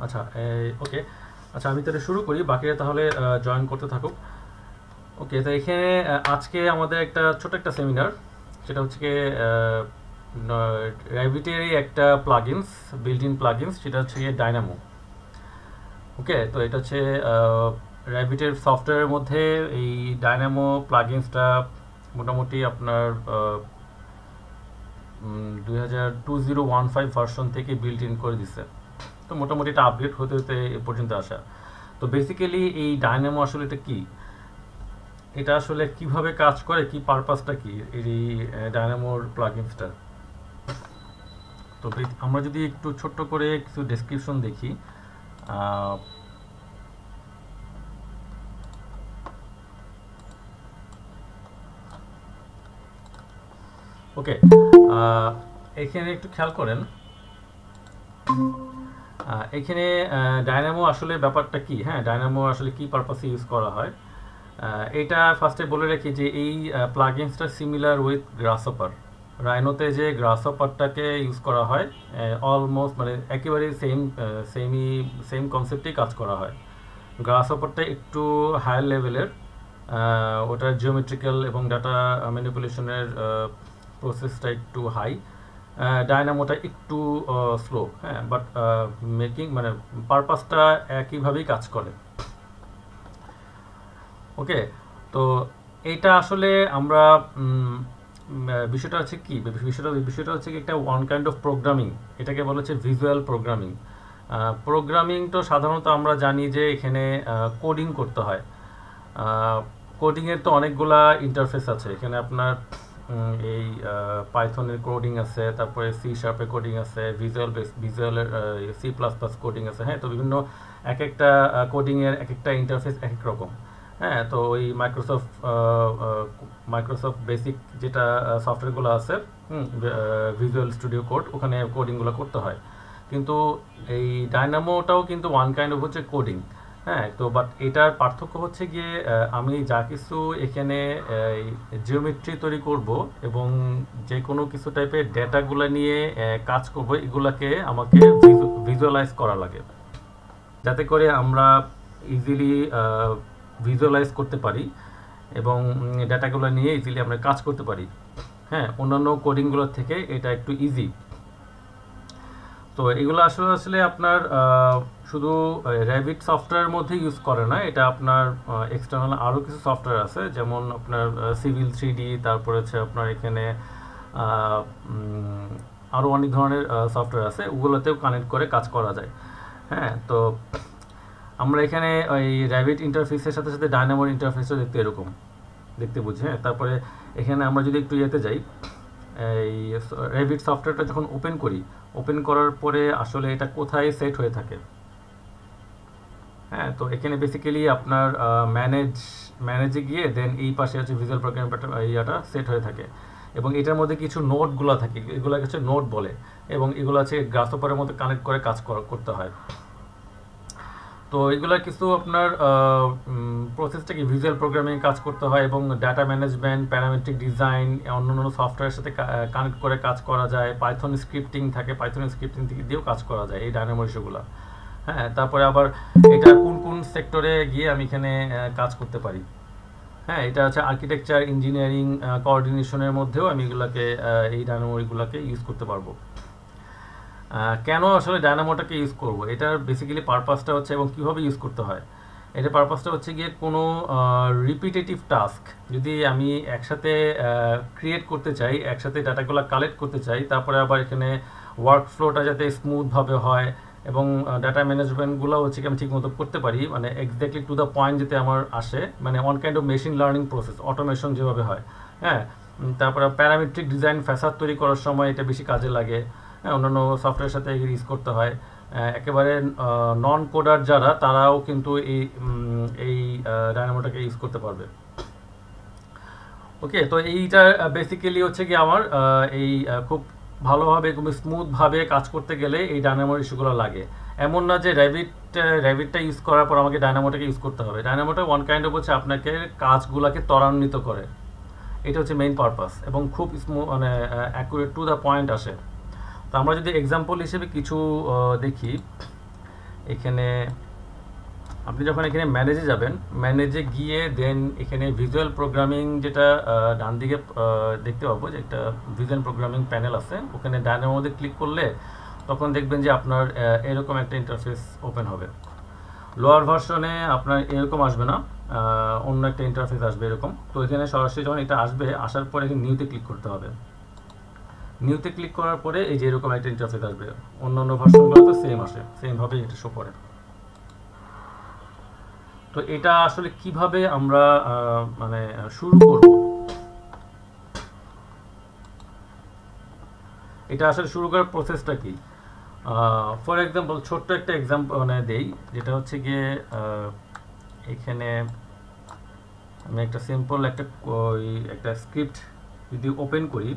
আচ্ছা, ওকে। আচ্ছা, আমি তাহলে শুরু করি, বাকিরা তাহলে জয়েন করতে থাকুক। ওকে, তো এখানে আজকে আমাদের একটা ছোট একটা সেমিনার, সেটা হচ্ছে কি র্যাবিটেরই একটা প্লাগইনস, বিল্ট ইন প্লাগইনস, সেটা হচ্ছে গিয়ে ডাইনামো। ওকে, তো এটা হচ্ছে র্যাবিটের সফটওয়্যারের মধ্যে এই ডাইনামো প্লাগইনসটা মোটামুটি আপনার 2015 ভার্সন থেকে বিল্ট ইন করে দিচ্ছে। তো মোটামুটি এটা আপডেট হতে হতে এ পর্যন্ত আসা। তো বেসিক্যালি এই ডায়নামো আসলে এটা কি, এটা আসলে কিভাবে কাজ করে, কি পারপাসটা কি এই ডায়নামোর প্লাগইনসটা। তো আমরা যদি একটু ছোট্ট করে কিছু ডেসক্রিপশন দেখি। ওকে, এখানে একটু খেয়াল করেন, এখানে ডায়নামো আসলে ব্যাপারটা কি, হ্যাঁ, ডায়নামো আসলে কি পারপাসে ইউজ করা হয়। এটা ফার্স্টে বলে রাখি যে এই প্লাগইনসটা সিমিলার উইথ গ্রাসহপার। রাইনোতে যে গ্রাসহপারটাকে ইউজ করা হয়, অলমোস্ট মানে একেবারে সেম কনসেপ্টেই কাজ করা হয়। গ্রাসহপারটা একটু হায়ার লেভেলের, ওটার জিওমেট্রিক্যাল এবং ডাটা ম্যানিপুলেশনের প্রসেসটা একটু হাই। ডায়নামোটা একটু স্লো, হ্যাঁ, বাট মেকিং মানে পারপাসটা একইভাবেই কাজ করে। ওকে, তো এইটা আসলে আমরা বিষয়টা হচ্ছে কি, বিষয়টা হচ্ছে কি একটা ওয়ান কাইন্ড অফ প্রোগ্রামিং। এটাকে বলা হচ্ছে ভিজুয়াল প্রোগ্রামিং। প্রোগ্রামিং তো সাধারণত আমরা জানি যে এখানে কোডিং করতে হয়। কোডিংয়ের তো অনেকগুলা ইন্টারফেস আছে এখানে। আপনার এই পাইথনের কোডিং আছে, তারপরে সি শার্পের কোডিং আছে, ভিজুয়ালের C++ কোডিং আছে, হ্যাঁ। তো বিভিন্ন এক একটা কোডিংয়ের এক একটা ইন্টারফেস এক এক রকম, হ্যাঁ। তো ওই মাইক্রোসফট বেসিক যেটা সফটওয়্যারগুলো আছে, ভিজুয়াল স্টুডিও কোড, ওখানে কোডিংগুলো করতে হয়। কিন্তু এই ডায়নামোটাও কিন্তু ওয়ান কাইন্ড অফ হচ্ছে কোডিং, হ্যাঁ। তো বাট এটার পার্থক্য হচ্ছে গিয়ে আমি যা কিছু এখানে জিওমেট্রি তৈরি করব এবং যে কোনো কিছু টাইপের ডেটাগুলো নিয়ে কাজ করব, এগুলাকে আমাকে ভিজুয়ালাইজ করা লাগে, যাতে করে আমরা ইজিলি ভিজুয়ালাইজ করতে পারি এবং ডেটাগুলো নিয়ে ইজিলি আমরা কাজ করতে পারি, হ্যাঁ। অন্যান্য কোডিংগুলোর থেকে এটা একটু ইজি। তো এগুলো আসলে আপনার শুধু র্যাবিট সফটওয়্যারের মধ্যে ইউজ করে না, এটা আপনার এক্সটার্নাল আরও কিছু সফটওয়্যার আছে, যেমন আপনার সিভিল 3D, তারপরে হচ্ছে আপনার এখানে আরও অনেক ধরনের সফটওয়্যার আছে, ওগুলোতেও কানেক্ট করে কাজ করা যায়, হ্যাঁ। তো আমরা এখানে ওই র্যাবিট ইন্টারফেসের সাথে সাথে ডায়নামোর ইন্টারফেসও দেখতে বুঝি, হ্যাঁ। তারপরে এখানে আমরা যদি একটু ইয়েতে যাই, এই র্যাবিট সফটওয়্যারটা যখন ওপেন করার পরে আসলে এটা কোথায় সেট হয়ে থাকে, হ্যাঁ। তো এখানে বেসিক্যালি আপনার ম্যানেজে গিয়ে দেন এই পাশে হচ্ছে ভিজুয়াল প্রোগ্রাম ইয়াটা সেট হয়ে থাকে, এবং এটার মধ্যে কিছু নোটগুলো থাকে, এগুলো হচ্ছে নোট বলে, এবং এগুলো হচ্ছে গ্রাসহপারের মধ্যে কানেক্ট করে কাজ করতে হয়। তো এগুলো কিছু আপনার প্রসেসটা কি ভিজুয়াল প্রোগ্রামিং কাজ করতে হয়, এবং ডাটা ম্যানেজমেন্ট, প্যারামেট্রিক ডিজাইন, অন্যান্য সফটওয়্যারের সাথে কানেক্ট করে কাজ করা যায়। পাইথন স্ক্রিপ্টিং থাকে, পাইথন স্ক্রিপ্টিং দিয়েও কাজ করা যায় এই ডায়নামো ইস্যুগুলো, হ্যাঁ। তারপরে আবার এটা কোন সেক্টরে গিয়ে আমি এখানে কাজ করতে পারি, হ্যাঁ। এটা হচ্ছে আর্কিটেকচার, ইঞ্জিনিয়ারিং, কোঅর্ডিনেশনের মধ্যেও আমি এগুলাকে এই ডায়নামোগুলোকে ইউজ করতে পারবো। কেন আসলে ডায়নামোটাকে ইউজ করব, এটার বেসিক্যালি পারপাসটা হচ্ছে এবং কীভাবে ইউজ করতে হয়, এটার পারপাসটা হচ্ছে গিয়ে কোনো রিপিটেটিভ টাস্ক যদি আমি একসাথে ক্রিয়েট করতে চাই, একসাথে ডাটাগুলো কালেক্ট করতে চাই, তারপরে আবার এখানে ওয়ার্ক ফ্লোটা যাতে স্মুথভাবে হয় এবং ডাটা ম্যানেজমেন্টগুলো হচ্ছে কি আমি ঠিকমতো করতে পারি, মানে এক্স্যাক্টলি টু দ্য পয়েন্ট যাতে আমার আসে, মানে on kind of machine learning process, automation যেভাবে হয়, হ্যাঁ। তারপরে প্যারামেট্রিক ডিজাইন ফ্যাসাদ তৈরি করার সময় এটা বেশি কাজে লাগে, হ্যাঁ। অন্যান্য সফটওয়্যারের সাথে ইউজ করতে হয়। একেবারে নন কোডার যারা, তারাও কিন্তু এই ডায়নামোটাকে ইউজ করতে পারবে। ওকে, তো এইটা বেসিক্যালি হচ্ছে কি আমার এই খুব ভালোভাবে, খুব স্মুথভাবে কাজ করতে গেলে এই ডায়নামোর ইস্যুগুলো লাগে। এমন না যে র্যাবিটটা ইউজ করার পর আমাকে ডায়নামোটাকে ইউজ করতে হবে। ডায়নামোটা ওয়ান কাইন্ড অফ হচ্ছে আপনাকে কাজগুলোকে ত্বরান্বিত করে, এটা হচ্ছে মেইন পারপাস, এবং খুব মানে অ্যাকুরেট টু দ্য পয়েন্ট আসে। তো আমরা যদি এক্সাম্পল হিসেবে কিছু দেখি, এখানে আপনি যখন এখানে ম্যানেজে যাবেন, ম্যানেজে গিয়ে দেন এখানে ভিজুয়াল প্রোগ্রামিং যেটা ডান দিকে দেখতে পাবো যে একটা ভিজুয়াল প্রোগ্রামিং প্যানেল আছে, ওখানে ডানের মধ্যে ক্লিক করলে তখন দেখবেন যে আপনার এরকম একটা ইন্টারফেস ওপেন হবে। লোয়ার ভার্সনে আপনার এরকম আসবে না, অন্য একটা ইন্টারফেস আসবে এরকম। তো এখানে সরাসরি যখন এটা আসবে, আসার পরে এখানে নিউতে ক্লিক করতে হবে। নিউতে ক্লিক করার পরে এই যে এরকম একটা ইন্টারফেস আসবে। অন্য অন্য ভার্সনগুলো তো সেম আসে, সেমভাবে এটা শো করে। তো এটা আসলে কিভাবে আমরা মানে শুরু করব, এটা আসলে শুরু করার প্রসেসটা কি? ফর এক্সাম্পল ছোট্ট একটা এক্সাম্পল মানে দেই, যেটা হচ্ছে গিয়ে এখানে আমি একটা সিম্পল একটা স্ক্রিপ্ট যদি ওপেন করি,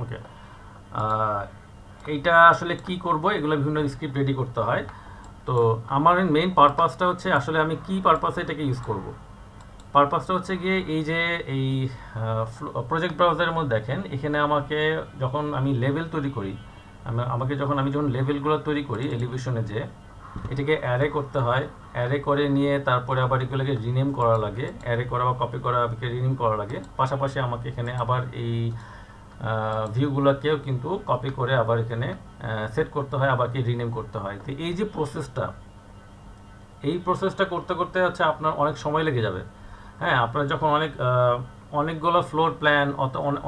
ওকে, এইটা আসলে কি করব, এগুলো বিভিন্ন স্ক্রিপ্ট রেডি করতে হয়। তো আমার মেইন পারপাসটা হচ্ছে আসলে আমি কি পারপাসে এটাকে ইউজ করব। পারপাসটা হচ্ছে গিয়ে এই যে এই প্রজেক্ট ব্রাউজারের মধ্যে দেখেন, এখানে আমাকে যখন আমি লেভেল তৈরি করি, আমি যখন লেভেলগুলো তৈরি করি এলিভেশনে, যে এটাকে অ্যারে করতে হয়, অ্যারে করে নিয়ে তারপরে আবার এগুলোকে রিনেম করা লাগে, অ্যারে করা বা কপি করা রিনেম করা লাগে। পাশাপাশি আমাকে এখানে আবার এই ভিউগুলোকেও কিন্তু কপি করে আবার এখানে সেট করতে হয়, আবার কি রিনেম করতে হয়। তো এই যে প্রসেসটা করতে করতে হচ্ছে আপনার অনেক সময় লেগে যাবে। হ্যাঁ, আপনার যখন অনেকগুলো ফ্লোর প্ল্যান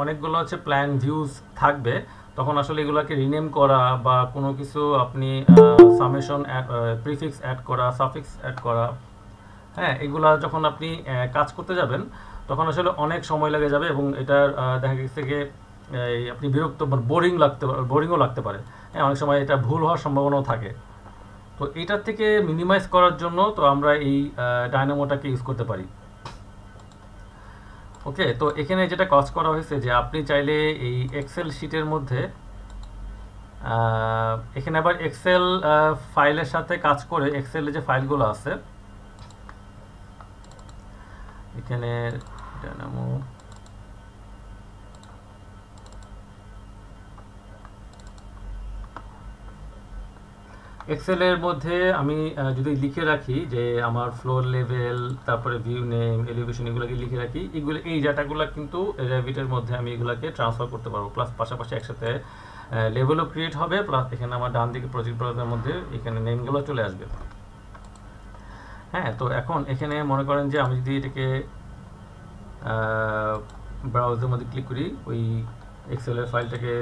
অনেকগুলো হচ্ছে প্ল্যান ভিউজ থাকবে, তখন আসলে এগুলোকে রিনেম করা বা কোনো কিছু আপনি সামেশন প্রিফিক্স অ্যাড করা, সাফিক্স অ্যাড করা, হ্যাঁ, এগুলা যখন আপনি কাজ করতে যাবেন তখন আসলে অনেক সময় লেগে যাবে, এবং এটার দেখা গেছে যে আপনি বিরক্ত বোরিংও লাগতে পারে। হ্যাঁ, অনেক সময় এটা ভুল হওয়ার সম্ভাবনাও থাকে। তো এটার থেকে মিনিমাইজ করার জন্য তো আমরা এই ডায়নামোটাকে ইউজ করতে পারি। ওকে, তো এখানে যেটা কাজ করা হয়েছে যে আপনি চাইলে এই এক্সেল শিটের মধ্যে এখানে আবার এক্সেল ফাইলের সাথে কাজ করে, এক্সেলে যে ফাইলগুলো আছে এখানে ডায়নামো, এক্সেলের মধ্যে আমি যদি লিখে রাখি যে আমার ফ্লোর লেভেল, তারপরে ভিউ নেম, এলিভেশন, এগুলোকে লিখে রাখি, এই ডাটাগুলো কিন্তু রেভিটের মধ্যে আমি এগুলোকে ট্রান্সফার করতে পারবো। প্লাস পাশাপাশি একসাথে লেভেলও ক্রিয়েট হবে, প্লাস এখানে আমার ডান দিকে প্রজেক্ট ব্রাউজারের মধ্যে এখানে নেমগুলো চলে আসবে। হ্যাঁ, তো এখন এখানে মনে করেন যে আমি যদি এটাকে ব্রাউজারের মধ্যে ক্লিক করি, ওই এক্সেলের ফাইলটাকে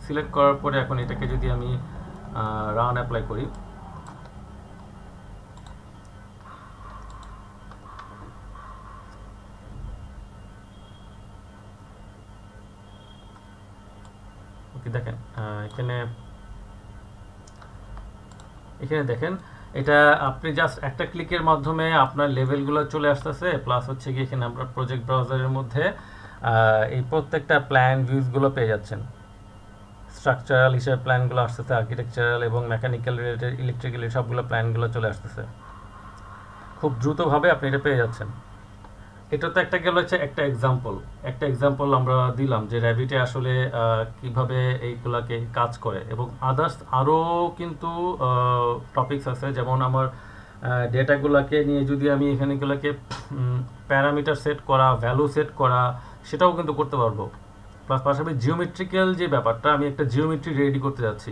সিলেক্ট করার পরে এখন এটাকে যদি আমি রান অ্যাপ্লাই করি, ওকে, দেখেন এখানে দেখেন এটা আপনি জাস্ট একটা ক্লিকের মাধ্যমে আপনার লেভেলগুলো চলে আসতেছে। প্লাস হচ্ছে কি এখানে আপনার প্রজেক্ট ব্রাউজারের মধ্যে এই প্রত্যেকটা প্ল্যান ভিউজগুলো পেয়ে যাচ্ছেন। স্ট্রাকচারাল হিসেবে প্ল্যানগুলো আসতেছে, আর্কিটেকচারাল এবং মেকানিক্যাল রিলেটেড, ইলেকট্রিক্যাল, সবগুলো প্ল্যানগুলো চলে আসতেছে। খুব দ্রুতভাবে আপনি এটা পেয়ে যাচ্ছেন। এটা তো একটা এক্সাম্পল আমরা দিলাম যে র্যাবিটে আসলে কিভাবে এইগুলাকে কাজ করে, এবং আদার্স আরও কিন্তু টপিকস আছে। যেমন আমার ডেটাগুলোকে নিয়ে যদি আমি এখানেগুলোকে প্যারামিটার সেট করা, ভ্যালু সেট করা, সেটাও কিন্তু করতে পারবো। প্লাস পাশাপাশি জিওমেট্রিক্যাল যে ব্যাপারটা, আমি একটা জিওমেট্রি রেডি করতে যাচ্ছি।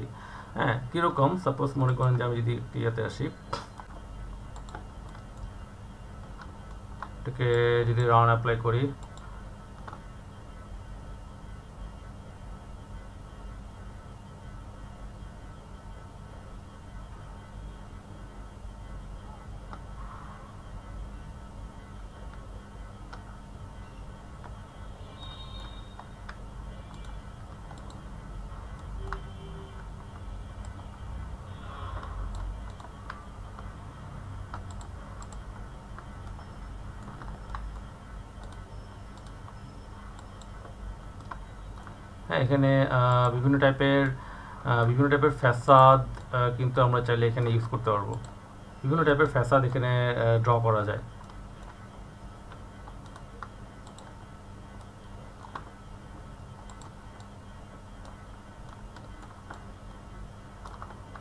হ্যাঁ, কীরকম, সাপোজ মনে করেন যে আমি যদি ইয়েতে আসি, এটাকে যদি রান অ্যাপ্লাই করি, হ্যাঁ, এখানে বিভিন্ন টাইপের ফ্যাসাদ কিন্তু আমরা চাইলে এখানে ইউজ করতে পারবো। বিভিন্ন টাইপের ফ্যাসাদ এখানে ড্র করা যায়।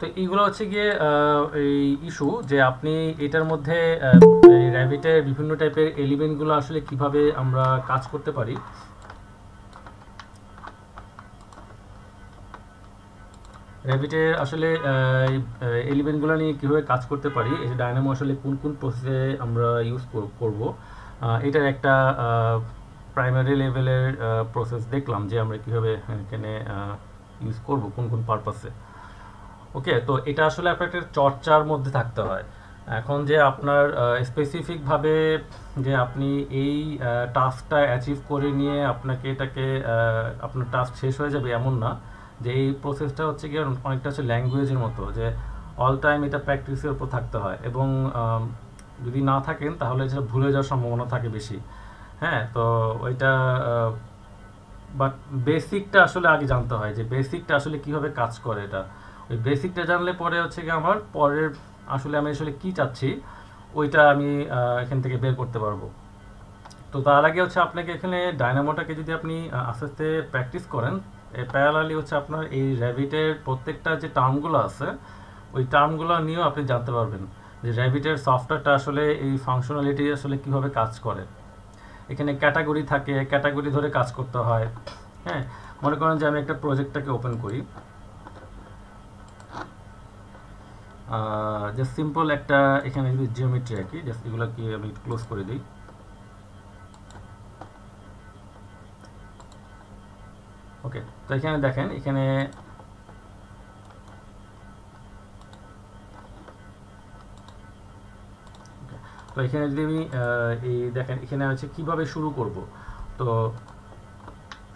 তো এইগুলো হচ্ছে গিয়ে এই ইস্যু যে আপনি এটার মধ্যে এই র্যাবিটের বিভিন্ন টাইপের এলিমেন্টগুলো আসলে কিভাবে আমরা কাজ করতে পারি। র্যাবিটের আসলে এলিমেন্টগুলো নিয়ে কীভাবে কাজ করতে পারি, এই ডায়নামো আসলে কোন কোন প্রসেসে আমরা ইউজ করব, এটার একটা প্রাইমারি লেভেলের প্রসেস দেখলাম যে আমরা কীভাবে এখানে ইউজ করব কোন কোন পারপাসে। ওকে, তো এটা আসলে আপনার একটা চর্চার মধ্যে থাকতে হয়। এখন যে আপনার স্পেসিফিকভাবে যে আপনি এই টাস্কটা অ্যাচিভ করে নিয়ে আপনাকে এটাকে আপনার টাস্ক শেষ হয়ে যাবে এমন না, যে এই প্রসেসটা হচ্ছে গিয়ে অনেকটা হচ্ছে ল্যাঙ্গুয়েজের মতো, যে অল টাইম এটা প্র্যাকটিসের উপর থাকতে হয় এবং যদি না থাকেন তাহলে এটা ভুলে যাওয়ার সম্ভাবনা থাকে বেশি। হ্যাঁ, তো ওইটা বাট বেসিকটা আসলে আগে জানতে হয় যে বেসিকটা আসলে কীভাবে কাজ করে। এটা ওই বেসিকটা জানলে পরে হচ্ছে কি আমার পরের আমি আসলে কী চাচ্ছি ওইটা আমি এখান থেকে বের করতে পারবো। তো তার আগে হচ্ছে আপনাকে এখানে ডায়নামোটাকে যদি আপনি আস্তে আস্তে প্র্যাকটিস করেন, প্যারালালি হচ্ছে আপনার এই র্যাবিটের প্রত্যেকটা যে টার্মগুলো আছে ওই টার্মগুলো নিয়েও আপনি জানতে পারবেন যে র্যাবিটের সফটওয়্যারটা আসলে এই ফাংশনালিটি আসলে কীভাবে কাজ করে। এখানে ক্যাটাগরি থাকে, ক্যাটাগরি ধরে কাজ করতে হয়। হ্যাঁ, মনে করেন যে আমি একটা প্রজেক্টটাকে ওপেন করি, জাস্ট সিম্পল একটা এখানে যদি জিওমেট্রি আঁকি, জাস্ট এগুলোকে আমি ক্লোজ করে দিই। ওকে, তো এখানে দেখেন এখানে তো এখানে যদি আমি এই দেখেন এখানে হচ্ছে কিভাবে শুরু করব। তো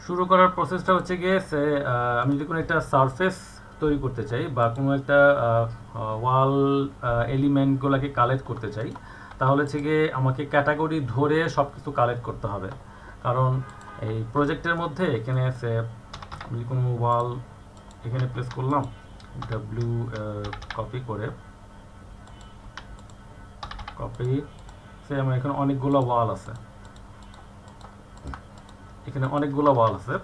শুরু করার প্রসেসটা হচ্ছে গিয়ে আমি যদি কোনো একটা সারফেস তৈরি করতে চাই বা কোনো একটা ওয়াল এলিমেন্টগুলোকে কালেক্ট করতে চাই, তাহলে হচ্ছে গিয়ে আমাকে ক্যাটাগরি ধরে সব কিছু কালেক্ট করতে হবে। কারণ এই প্রজেক্টের মধ্যে এখানে আমি কোনো ওয়াল এখানে প্লেস করলাম, ডাব্লিউ কপি করে আমার এখানে অনেকগুলো ওয়াল আছে, এখানে অনেকগুলো ওয়াল আছে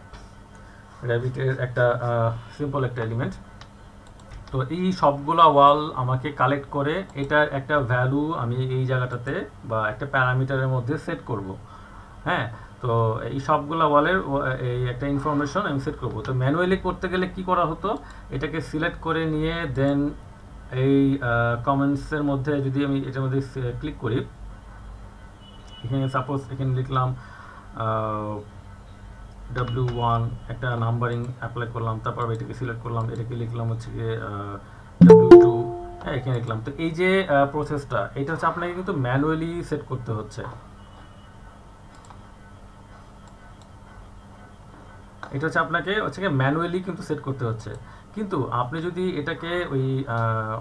র্যাবিটের একটা সিম্পল একটা এলিমেন্ট। তো এই সবগুলা ওয়াল আমাকে কালেক্ট করে এটার একটা ভ্যালু আমি এই জায়গাটাতে বা একটা প্যারামিটারের মধ্যে সেট করব। হ্যাঁ, তো এই সবগুলা ওয়ালের এই একটা ইনফরমেশন আমি সেট করব। তো ম্যানুয়ালি করতে গেলে কি করা হতো, এটাকে সিলেক্ট করে নিয়ে দেন এই কমেন্টসের মধ্যে যদি আমি এটার মধ্যে ক্লিক করি, এখানে সাপোজ এখানে লিখলাম W1 একটা নাম্বারিং অ্যাপ্লাই করলাম, তারপর এটাকে সিলেক্ট করলাম, এটাকে লিখলাম হচ্ছে গিয়ে W2, হ্যাঁ এখানে লিখলাম। তো এই যে প্রসেসটা এটা হচ্ছে আপনাকে কিন্তু ম্যানুয়ালি সেট করতে হচ্ছে, এটা হচ্ছে আপনাকে হচ্ছে গিয়ে ম্যানুয়ালি কিন্তু সেট করতে হচ্ছে। কিন্তু আপনি যদি এটাকে ওই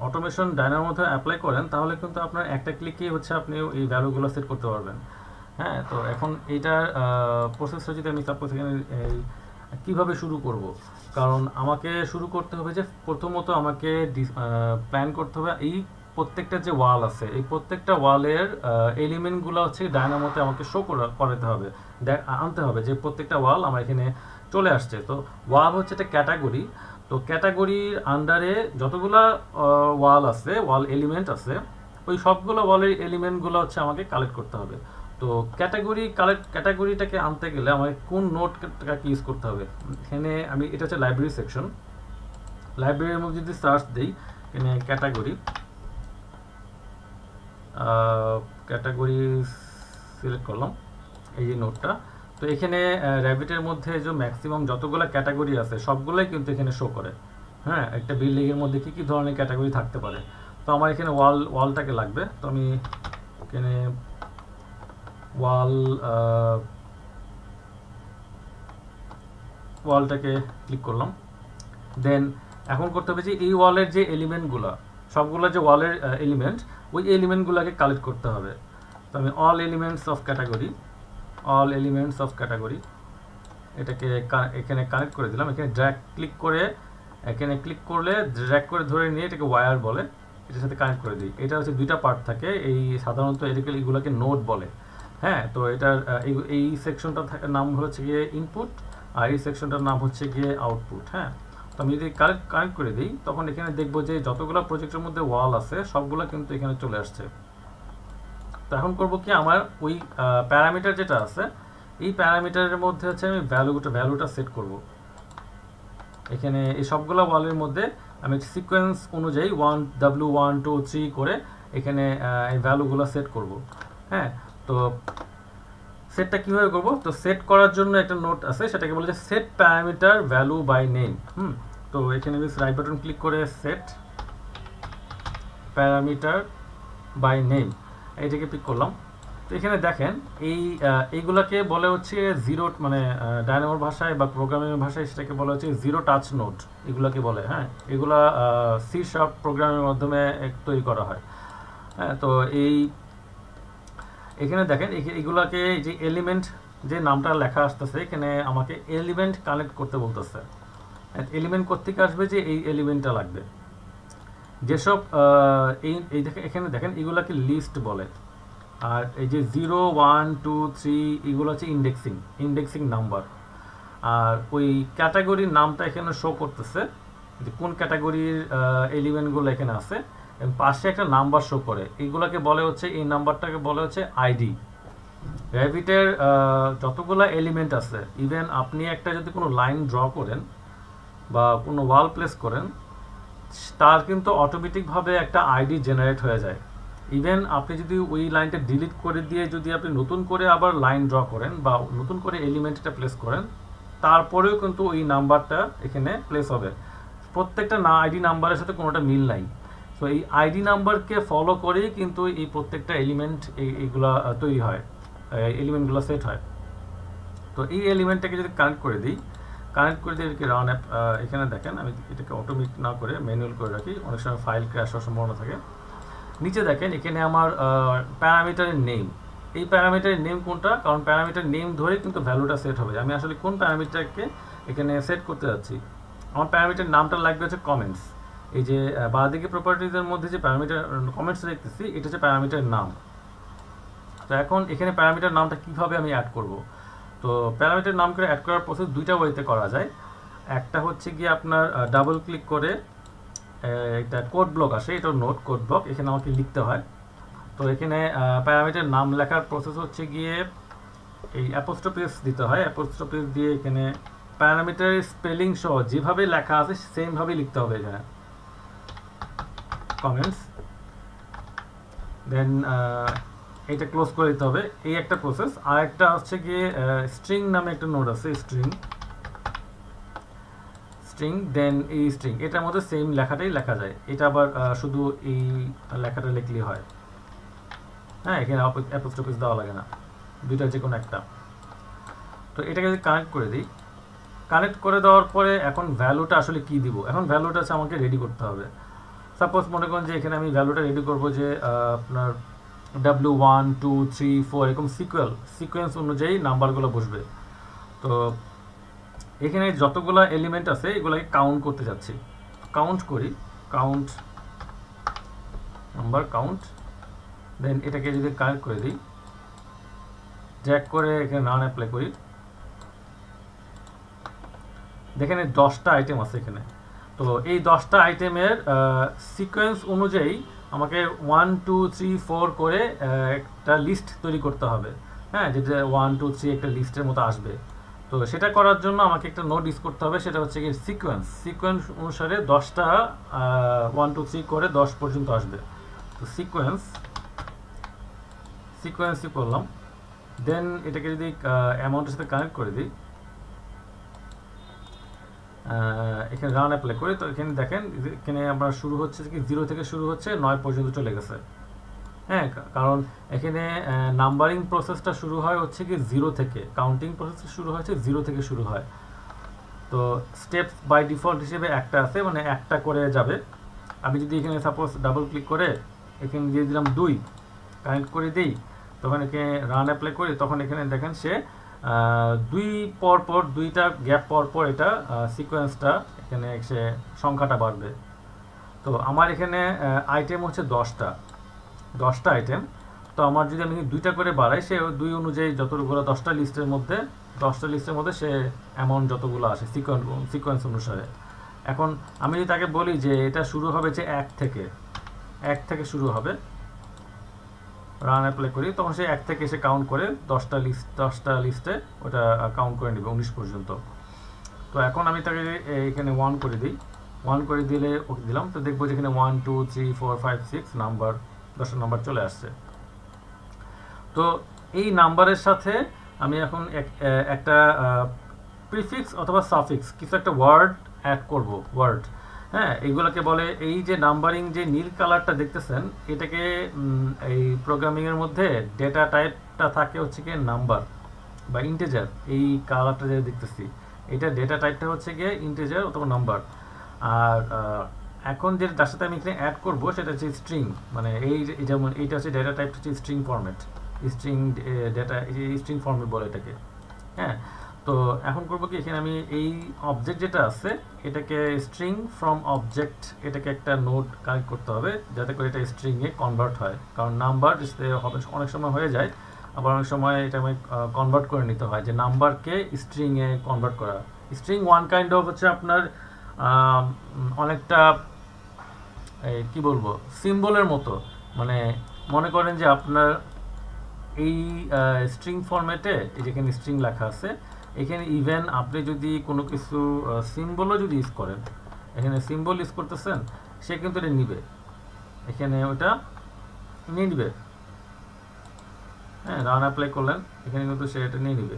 অটোমেশন ডায়নামোর মধ্যে অ্যাপ্লাই করেন তাহলে কিন্তু আপনার একটা ক্লিকেই হচ্ছে আপনি এই ভ্যালুগুলো সেট করতে পারবেন। হ্যাঁ, তো এখন এইটার প্রসেসটা যদি আমি সাপোজ এখানে কীভাবে শুরু করব, কারণ আমাকে শুরু করতে হবে যে প্রথমত আমাকে প্ল্যান করতে হবে এই প্রত্যেকটা যে ওয়াল আছে এই প্রত্যেকটা ওয়ালের এলিমেন্টগুলো হচ্ছে ডায়নামোতে আমাকে শো করাতে হবে, আনতে হবে যে প্রত্যেকটা ওয়াল আমার এখানে চলে আসছে। তো ওয়াল হচ্ছে একটা ক্যাটাগরি, তো ক্যাটাগরির আন্ডারে যতগুলা ওয়াল আছে, ওয়াল এলিমেন্ট আছে, ওই সবগুলো ওয়ালের এলিমেন্টগুলো হচ্ছে আমাকে কালেক্ট করতে হবে। তো ক্যাটাগরিটাকে আনতে গেলে আমাকে কোন নোটটাকে ইউজ করতে হবে, এখানে আমি এটা হচ্ছে লাইব্রেরি সেকশন, লাইব্রেরির মধ্যে যদি সার্চ দিই এখানে ক্যাটাগরি সিলেক্ট করলাম এই যে নোটটা। তো এখানে র্যাবিটের মধ্যে যে ম্যাক্সিমাম যতগুলো ক্যাটাগরি আছে সবগুলোই কিন্তু এখানে শো করে। হ্যাঁ, একটা বিল্ডিংয়ের মধ্যে কী কী ধরনের ক্যাটাগরি থাকতে পারে। তো আমার এখানে ওয়ালটাকে লাগবে, তো আমি এখানে ওয়ালটাকে ক্লিক করলাম। দেন এখন করতে হবে যে এই ওয়ালের যে এলিমেন্টগুলো সবগুলো যে ওয়ালের এলিমেন্ট ওই এলিমেন্টগুলোকে কালেক্ট করতে হবে। তো আমি অল এলিমেন্টস অফ ক্যাটাগরি এটাকে এখানে কানেক্ট করে দিলাম। এখানে ক্লিক করলে ড্র্যাগ করে ধরে নিয়ে এটাকে ওয়্যার বলে, এটার সাথে কানেক্ট করে দিই। এটা হচ্ছে দুইটা পার্ট থাকে, এই সাধারণত এগুলোকে নোড বলে। হ্যাঁ, তো এটার এই সেকশনটার নাম হচ্ছে গিয়ে ইনপুট আর এই সেকশনটার নাম হচ্ছে গিয়ে আউটপুট। হ্যাঁ, তো তো আমি যদি কানেক্ট করে দিই তখন এখানে দেখবো যে যতগুলো প্রজেক্টের মধ্যে ওয়াল আছে সবগুলো কিন্তু এখানে চলে আসছে। তো এখন করবো কি, আমার ওই প্যারামিটার যেটা আছে এই প্যারামিটারের মধ্যে হচ্ছে আমি ভ্যালুটা সেট করব। এখানে এই সবগুলো ওয়ালের মধ্যে আমি সিকোয়েন্স অনুযায়ী W1 2 3 করে এখানে এই ভ্যালুগুলো সেট করব। হ্যাঁ, তো সেটটা কিভাবে করব? তো সেট করার জন্য একটা নোট আছে, সেটাকে বলে যে set parameter value by name. তো এখানে আমি রাইট বাটন ক্লিক করে সেট প্যারামিটার বাই নেম এইটাকে পিক করলাম। তো এখানে দেখেন এইগুলাকে বলে হচ্ছে জিরো, মানে ডায়নামোর ভাষায় বা প্রোগ্রামিং ভাষায় সেটাকে বলা হচ্ছে জিরো টাচ নোড এগুলাকে বলে। হ্যাঁ, এগুলা C# প্রোগ্রামের মাধ্যমে তৈরি করা হয়। হ্যাঁ, তো এখানে দেখেন এগুলাকে যে এলিমেন্ট যে নামটা লেখা আসতেছে এখানে আমাকে এলিমেন্ট কানেক্ট করতে বলতেছে। এলিমেন্ট কোত্থেকে আসবে? যে এই এলিমেন্টটা লাগবে। যেসব এখানে দেখেন এগুলাকে লিস্ট বলে, আর এই যে 0 1 2 3 এগুলো হচ্ছে ইন্ডেক্সিং নাম্বার। আর ওই ক্যাটাগরির নামটা এখানে শো করতেছে যে কোন ক্যাটাগরির এলিমেন্টগুলো এখানে আছে, এবং পাশে একটা নাম্বার শো করে। এইগুলোকে বলে হচ্ছে, এই নাম্বারটাকে বলে হচ্ছে আইডি। র্যাভিটের যতগুলো এলিমেন্ট আছে, ইভেন আপনি একটা যদি কোনো লাইন ড্র করেন বা কোনো ওয়াল প্লেস করেন, তার কিন্তু অটোমেটিকভাবে একটা আইডি জেনারেট হয়ে যায়। ইভেন আপনি যদি ওই লাইনটা ডিলিট করে দিয়ে যদি আপনি নতুন করে আবার লাইন ড্র করেন বা নতুন করে এলিমেন্টটা প্লেস করেন, তারপরেও কিন্তু ওই নাম্বারটা এখানে প্লেস হবে। প্রত্যেকটা আইডি নাম্বারের সাথে কোনোটা মিল নাই। তো এই আইডি নাম্বারকে ফলো করেই কিন্তু এই প্রত্যেকটা এলিমেন্ট এইগুলা তৈরি হয়, এলিমেন্টগুলো সেট হয়। তো এই এলিমেন্টটাকে যদি কানেক্ট করে দিই রান অ্যাপ, এখানে দেখেন আমি এটাকে অটোমেটিক না করে ম্যানুয়াল করে রাখি, অনেক সময় ফাইল ক্র্যাশ হওয়ার সম্ভাবনা থাকে। নিচে দেখেন এখানে আমার প্যারামিটারের নেম, এই প্যারামিটারের নেম কোনটা, কারণ প্যারামিটার নেম ধরে কিন্তু ভ্যালুটা সেট হবে। আমি আসলে কোন প্যারামিটারকে এখানে সেট করতে যাচ্ছি, আমার প্যারামিটার নামটা লাগবে হচ্ছে কমেন্টস। এই যে বাঁদিকে প্রপার্টিজের মধ্যে যে প্যারামিটার কমেন্টস দেখতেছি, এটা হচ্ছে প্যারামিটার নাম। তো এখন এখানে প্যারামিটার নামটা কিভাবে আমি অ্যাড করব? তো প্যারামিটার নাম করে অ্যাড করার প্রসেস দুইটা ওয়েতে করা যায়। একটা হচ্ছে গিয়ে আপনার ডাবল ক্লিক করে একটা কোড ব্লক আসে, এটা নোট কোড ব্লক, এখানে আমাকে লিখতে হয়। তো এখানে প্যারামিটার নাম লেখার প্রসেস হচ্ছে গিয়ে এই অ্যাপোস্ট্রোফিস দিতে হয়। অ্যাপোস্ট্রোফিস দিয়ে এখানে প্যারামিটার স্পেলিং সহ যেভাবে লেখা আছে সেমভাবেই লিখতে হবে এখানে কমেন্টস। দেন এটা ক্লোজ করে দিতে হবে, এই একটা প্রসেস। আর একটা হচ্ছে গিয়ে স্ট্রিং নামে একটা নোড আছে, স্ট্রিং দেন এই স্ট্রিং, এটার মধ্যে সেম লেখাটাই লেখা যায়। এটা আবার শুধু এই লেখাটা লিখলেই হয়। হ্যাঁ, এখানে অ্যাপোস্ট্রোফিস দেওয়া লাগে না, দুইটা যে কোনো একটা। তো এটাকে যদি কানেক্ট করে দিই, কানেক্ট করে দেওয়ার পরে এখন ভ্যালুটা আসলে কি দিব, এখন ভ্যালুটা হচ্ছে আমাকে রেডি করতে হবে। সাপোজ মনে করেন যে এখানে আমি ভ্যালুটা রেডি করব যে আপনার W1 2 3 4 এরকম সিকোয়েন্স অনুযায়ী নাম্বারগুলো বসবে। তো এখানে যতগুলো এলিমেন্ট আছে এগুলোকে কাউন্ট করতে যাচ্ছি। কাউন্ট করি, কাউন্ট দেন এটাকে যদি কানেক্ট করে দিই, জ্যাক করে এখানে রান অ্যাপ্লাই করি, দেখেন 10টা আইটেম আছে এখানে। তো এই 10টা আইটেমের সিকোয়েন্স অনুযায়ী আমাকে 1 2 3 4 করে একটা লিস্ট তৈরি করতে হবে। হ্যাঁ, যেটা 1 2 3 একটা লিস্টের মতো আসবে। তো সেটা করার জন্য আমাকে একটা নোট ইউজ করতে হবে, সেটা হচ্ছে কি সিকোয়েন্স অনুসারে 10টা 1 2 3 করে 10 পর্যন্ত আসবে। তো সিকোয়েন্সই করলাম। দেন এটাকে যদি অ্যামাউন্টের সাথে কানেক্ট করে দিই, এখানে রান অ্যাপ্লাই করি, তো এখানে দেখেন এখানে আমরা শুরু হচ্ছে কি 0 থেকে শুরু হচ্ছে 9 পর্যন্ত চলে গেছে। হ্যাঁ, কারণ এখানে নাম্বারিং প্রসেসটা শুরু হয় হচ্ছে কি 0 থেকে, কাউন্টিং প্রসেস শুরু হচ্ছে 0 থেকে শুরু হয়। তো স্টেপস বাই ডিফল্ট হিসেবে একটা আছে, মানে একটা করে যাবে। আমি যদি এখানে সাপোজ ডাবল ক্লিক করে এখানে দিয়ে দিলাম 2, কানেক্ট করে দিই, তখন এখানে রান অ্যাপ্লাই করি, তখন এখানে দেখেন সে 2টা গ্যাপ পর এটা সিকোয়েন্সটা এখানে সে সংখ্যাটা বাড়বে। তো আমার এখানে আইটেম হচ্ছে 10টা আইটেম। তো আমার যদি আমি 2টা করে বাড়াই, সে 2 অনুযায়ী যতগুলো 10টা লিস্টের মধ্যে সে অ্যামাউন্ট যতগুলো আসে সিকোয়েন্স অনুসারে। এখন আমি যদি তাকে বলি যে এটা শুরু হবে যে 1 থেকে শুরু হবে, রান অ্যাপ্লাই করি, তখন সে 1 থেকে এসে কাউন্ট করে 10টা লিস্টে ওটা কাউন্ট করে নেবে 19 পর্যন্ত। তো এখন আমি তাকে এখানে 1 করে দিই, 1 করে দিলে ওকে দিলাম, তো দেখবো যে এখানে 1 2 3 4 5 6 নাম্বার 10টা নাম্বার চলে আসছে। তো এই নাম্বারের সাথে আমি এখন একটা প্রিফিক্স অথবা সাফিক্স কিছু একটা ওয়ার্ড অ্যাড করব, ওয়ার্ড। হ্যাঁ, এইগুলোকে বলে, এই যে নাম্বারিং যে নীল কালারটা দেখতেছেন, এটাকে এই প্রোগ্রামিংয়ের মধ্যে ডেটা টাইপটা থাকে হচ্ছে গিয়ে নাম্বার বা ইন্টিজার। এই কালারটা যে দেখতেছি, এটা ডেটা টাইপটা হচ্ছে গিয়ে ইন্টিজার অথবা নাম্বার। আর এখন যে তার সাথে আমি এখানে অ্যাড করব সেটা হচ্ছে স্ট্রিং, মানে এই যেমন এইটা হচ্ছে ডেটা টাইপটা হচ্ছে string format, string data, string format বলে এটাকে। হ্যাঁ, তো এখন করবো কি, এখানে আমি এই অবজেক্ট যেটা আছে এটাকে স্ট্রিং ফ্রম অবজেক্ট, এটাকে একটা নোড কানেক্ট করতে হবে যাতে করে এটা স্ট্রিংয়ে কনভার্ট হয়, কারণ নাম্বার হবে অনেক সময় হয়ে যায়, আবার অনেক সময় এটা আমি কনভার্ট করে নিতে হয়, যে নাম্বারকে স্ট্রিংয়ে কনভার্ট করা। স্ট্রিং ওয়ান কাইন্ড অফ হচ্ছে আপনার অনেকটা কি বলবো, সিম্বলের মতো। মানে মনে করেন যে আপনার এই স্ট্রিং ফরম্যাটে যেখানে স্ট্রিং লেখা আছে, এখানে ইভেন আপনি যদি কোনো কিছু সিম্বলও যদি ইউজ করেন, এখানে সিম্বল ইউজ করতেছেন, সে কিন্তু এটা নিবে, এখানে ওটা নিয়ে নিবে। হ্যাঁ, রান অ্যাপ্লাই করলেন, এখানে কিন্তু সে এটা নিয়ে নিবে,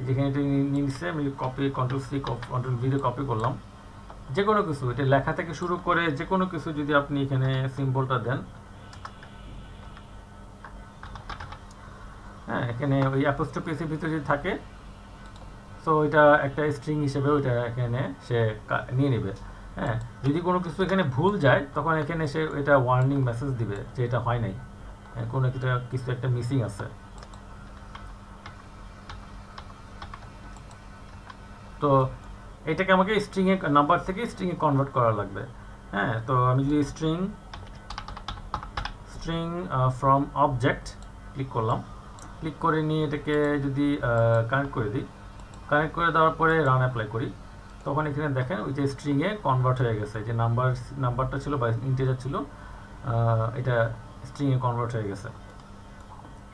যেখানে এটা নিয়ে নিচ্ছে। আমি কপি Ctrl+C Ctrl+V দিয়ে কপি করলাম, যে কোনো কিছু, এটা লেখা থেকে শুরু করে যে কোনো কিছু যদি আপনি এখানে সিম্বলটা দেন, হ্যাঁ, এখানে ওই অ্যাপোস্ট্রোফির ভিতরে যদি থাকে, সো এটা একটা স্ট্রিং হিসেবে ওইটা এখানে সে নিয়ে নেবে। হ্যাঁ, যদি কোনো কিছু এখানে ভুল যায়, তখন এখানে সে এটা ওয়ার্নিং মেসেজ দিবে যে এটা হয় নাই, কোনো কিছু একটা মিসিং আছে। তো এটাকে আমাকে স্ট্রিংয়ে নাম্বার থেকে স্ট্রিংয়ে কনভার্ট করা লাগবে। হ্যাঁ, তো আমি যদি স্ট্রিং ফ্রম অবজেক্ট ক্লিক করলাম, ক্লিক করে নিয়ে এটাকে যদি কানেক্ট করে দিই, কানেক্ট করে দেওয়ার পরে রান অ্যাপ্লাই করি, তখন এখানে দেখেন ওই যে স্ট্রিংয়ে কনভার্ট হয়ে গেছে, যে নাম্বারটা ছিল বা ইন্টিজার ছিল, এটা স্ট্রিংয়ে কনভার্ট হয়ে গেছে।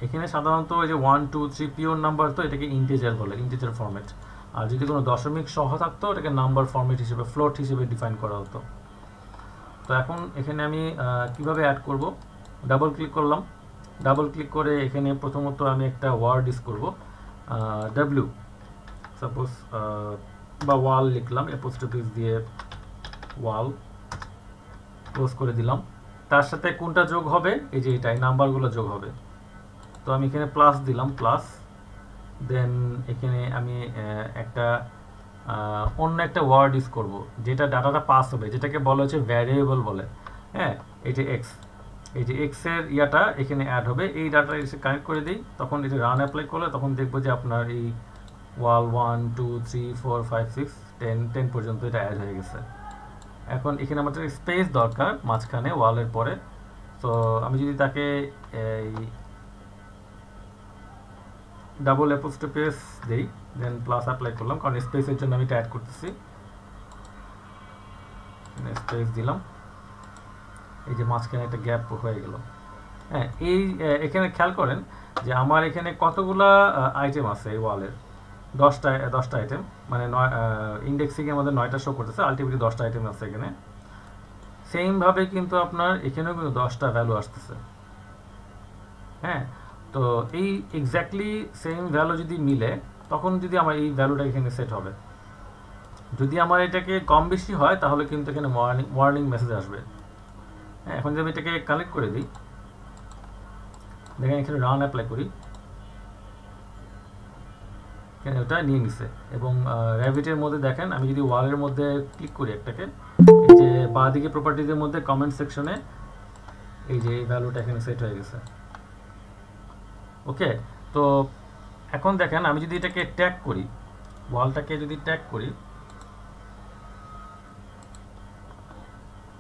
এখানে সাধারণত ওই যে 1 2 3 পিওর নাম্বার, তো এটাকে ইন্টিজার বলে, ইন্টিজার ফরম্যাট। আর যদি কোনো দশমিক সহ থাকতো, এটাকে নাম্বার ফরম্যাট হিসেবে, ফ্লোট হিসেবে ডিফাইন করা হতো। তো এখন এখানে আমি কিভাবে অ্যাড করব, ডাবল ক্লিক করলাম, ডাবল ক্লিক করে এখানে প্রথমত আমি একটা ওয়ার্ড ইউজ করব, ডাব্লিউ সাপোজ, বা ওয়াল লিখলাম, অ্যাপোস্ট্রোফি দিয়ে ওয়াল ক্লোজ করে দিলাম। তার সাথে কোনটা যোগ হবে, এই যে এটাই নাম্বারগুলো যোগ হবে। তো আমি এখানে প্লাস দিলাম, প্লাস, দেন এখানে আমি একটা অন্য একটা ওয়ার্ড ইউজ করব, যেটা ডাটাটা পাস হবে, যেটাকে বলা হচ্ছে ভ্যারিয়েবল বলে। হ্যাঁ, এই যে এক্স, এই যে এক্স এর ইয়াটা এখানে অ্যাড হবে, এই ডাটা এসে কানেক্ট করে দিই, তখন এটা রান অ্যাপ্লাই করলে তখন দেখবো যে আপনার এই ওয়াল 1 2 3 4 5 6 10 পর্যন্ত এটা অ্যাড হয়ে গেছে। এখন এখানে আমাদের স্পেস দরকার মাঝখানে ওয়ালের পরে, তো আমি যদি তাকে এই ডাবল অ্যাপোস্ট্রোফি দেই, দেন প্লাস অ্যাপ্লাই করলাম, কারণ স্পেসের জন্য আমি এটা অ্যাড করতেছি, স্পেস দিলাম, এই যে মাঝখানে একটা গ্যাপ হয়ে গেল। হ্যাঁ, এই এখানে খেয়াল করেন যে আমার এখানে কতগুলা আইটেম আছে এই ওয়ালের, 10টা আইটেম, মানে ইন্ডেক্সিংয়ে আমাদের 9টা শো করতেছে, আলটিমেটলি 10টা আইটেম আছে এখানে। সেমভাবে কিন্তু আপনার এখানেও কিন্তু 10টা ভ্যালু আসতেছে। হ্যাঁ, তো এই এক্স্যাক্টলি সেম ভ্যালু যদি মিলে, তখন যদি আমার এই ভ্যালুটা এখানে সেট হবে। যদি আমার এটাকে কম বেশি হয়, তাহলে কিন্তু এখানে ওয়ার্নিং মেসেজ আসবে। হ্যাঁ, এখন যদি আমি এটাকে কানেক্ট করে দিই, দেখেন এখানে রান অ্যাপ্লাই করি, এখানে ওটা নিয়ে নিছে। এবং র্যাবিটের মধ্যে দেখেন, আমি যদি ওয়ালের মধ্যে ক্লিক করি একটাকে, এই যে বাঁ দিকে প্রপার্টিজের মধ্যে কমেন্ট সেকশনে এই যে এই ভ্যালুটা এখানে সেট হয়ে গেছে। ওকে, তো এখন দেখেন আমি যদি এটাকে ট্যাগ করি, ওয়ালটাকে যদি ট্যাগ করি,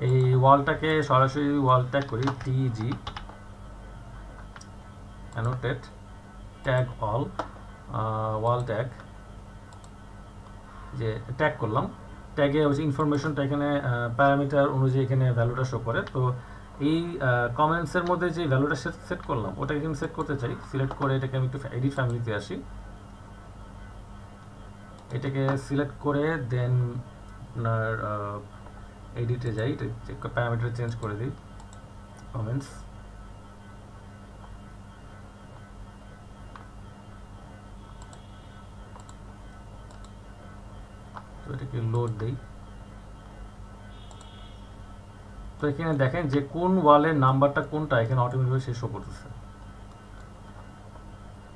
এই ওয়ালটাকে সরাসরি ওয়াল ট্যাগ করি, টিজি অ্যানোটেট ট্যাগ অল ওয়াল ট্যাগ, যে ট্যাগ করলাম, ট্যাগে হচ্ছে ইনফরমেশনটা এখানে প্যারামিটার অনুযায়ী এখানে ভ্যালুটা শো করে। তো এই কমেন্টসের মধ্যে যে ভ্যালুটা সেট করলাম ওটাকে আমি সেট করতে চাই। সিলেক্ট করে এটাকে আমি একটু এডিট ফ্যামিলিতে আসি, এটাকে সিলেক্ট করে দেন আপনার এডিটে যাই, প্যারামিটার চেঞ্জ করে দিই কমেন্টস। তো এটাকে লোড দিই। তো এখানে দেখেন যে কোন ওয়ালের নাম্বারটা কোনটা এখানে অটোমেটিকভাবে সে শো করতেছে।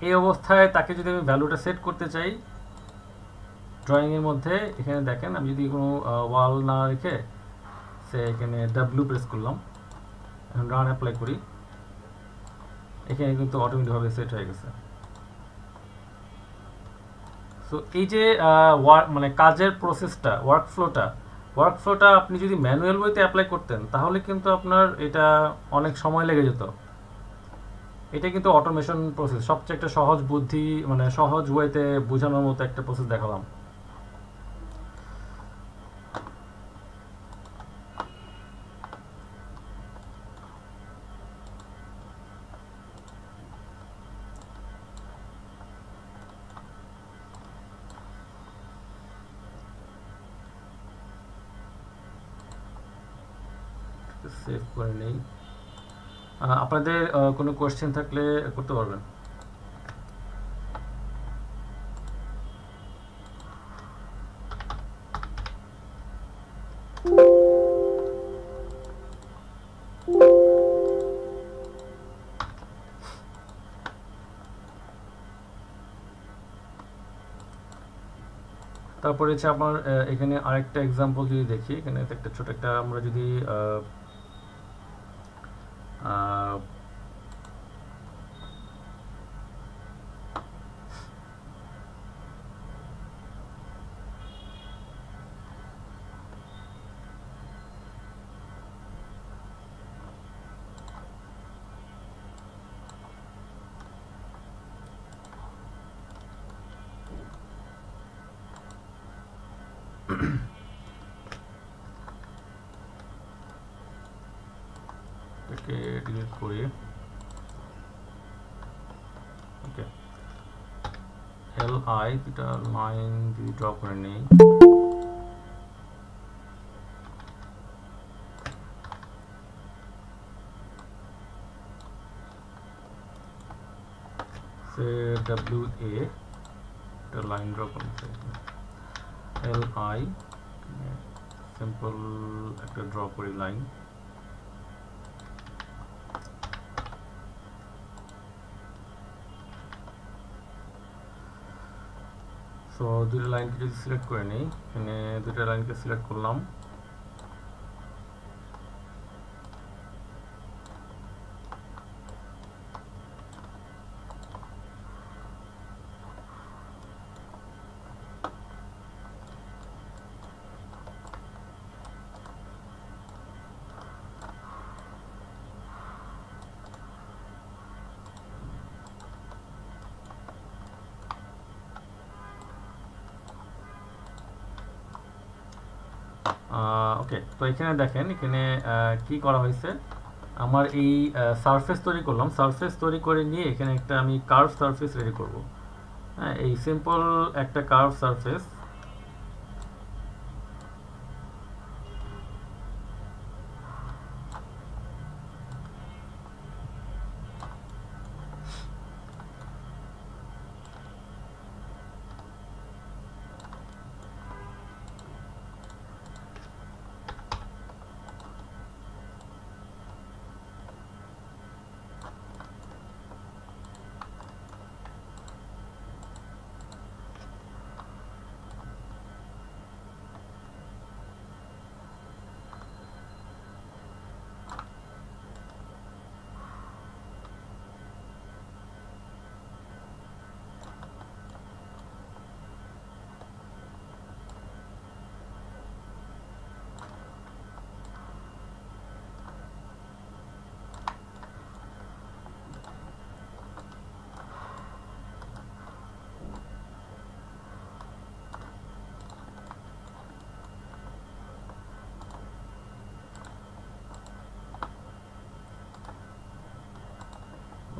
এই অবস্থায় তাকে যদি আমি ভ্যালুটা সেট করতে চাই ড্রয়িংয়ের মধ্যে, এখানে দেখেন আমি যদি কোনো ওয়াল না রেখে সে এখানে ডাব্লিউ প্রেস করলাম, এখন রান অ্যাপ্লাই করি, এখানে কিন্তু অটোমেটিকভাবে সেট হয়ে গেছে। সো এই যে মানে কাজের প্রসেসটা, ওয়ার্কফ্লোটা আপনি যদি ম্যানুয়াল ওয়েতে অ্যাপ্লাই করতেন তাহলে কিন্তু আপনার এটা অনেক সময় লেগে যেত। এটা কিন্তু অটোমেশন প্রসেস, সবচেয়ে একটা সহজ বুদ্ধি মানে সহজ ওয়েতে বোঝানোর মতো একটা প্রসেস দেখালাম। সেভ করে নেই। আপনাদের কোনো কোয়েশ্চেন থাকলে করতে পারবেন। তারপরে হচ্ছে আমার এখানে আরেকটা এক্সাম্পল যদি দেখি, এখানে একটা ছোট একটা আমরা যদি এটাকে ডিলিট করি। ওকে, LI দুটা লাইন যদি ড্র করে নেই, সে WA একটা লাইন ড্র করতে, LI সিম্পল একটা ড্র করি লাইন। সো দুটো লাইনকে যদি সিলেক্ট করে নিই, এখানে দুটো লাইনকে সিলেক্ট করলাম, ওকে। তো এখানে দেখেন এখানে কি করা হয়েছে, আমার এই সারফেস তৈরি করলাম, সারফেস তৈরি করে নিয়ে এখানে একটা আমি কার্ভ সারফেস রেডি করব। হ্যাঁ, এই সিম্পল একটা কার্ভ সারফেস,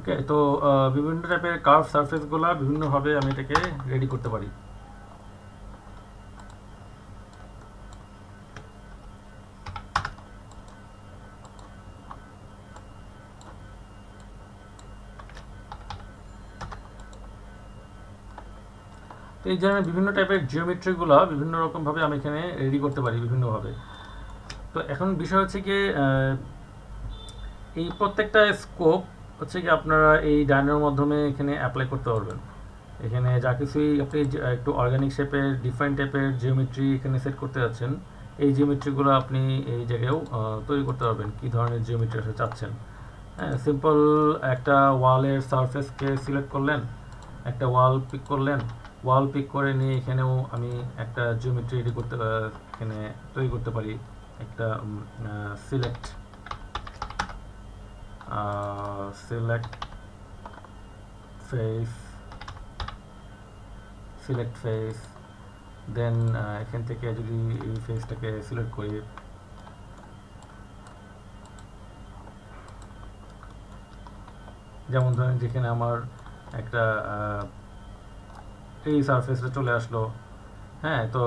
ওকে, তো বিভিন্ন টাইপের কার্ভ সারফেসগুলো বিভিন্নভাবে আমি এটাকে রেডি করতে পারি। তো এই ধরনের বিভিন্ন টাইপের জিওমেট্রিগুলো বিভিন্ন রকমভাবে আমি এখানে রেডি করতে পারি বিভিন্নভাবে। তো এখন বিষয় হচ্ছে কি এই প্রত্যেকটা স্কোপ হচ্ছে কি আপনারা এই ডায়নোর মাধ্যমে এখানে অ্যাপ্লাই করতে পারবেন। এখানে যা কিছুই আপনি একটু অর্গানিক শেপের ডিফারেন্ট টাইপের জিওমেট্রি এখানে সেট করতে যাচ্ছেন, এই জিওমেট্রিগুলো আপনি এই জায়গায়ও তৈরি করতে পারবেন কী ধরনের জিওমেট্রি আসলে চাচ্ছেন। হ্যাঁ, সিম্পল একটা ওয়ালের সারফেসকে সিলেক্ট করলেন, একটা ওয়াল পিক করলেন, ওয়াল পিক করে নিয়ে এখানেও আমি একটা জিওমেট্রি রেডি করতে এখানে তৈরি করতে পারি। একটা সিলেক্ট ফেস, দেন এখান থেকে যদি এই ফেসটাকে সিলেক্ট করি, যেমন ধরেন যেখানে আমার একটা এই সারফেসটা চলে আসলো। হ্যাঁ, তো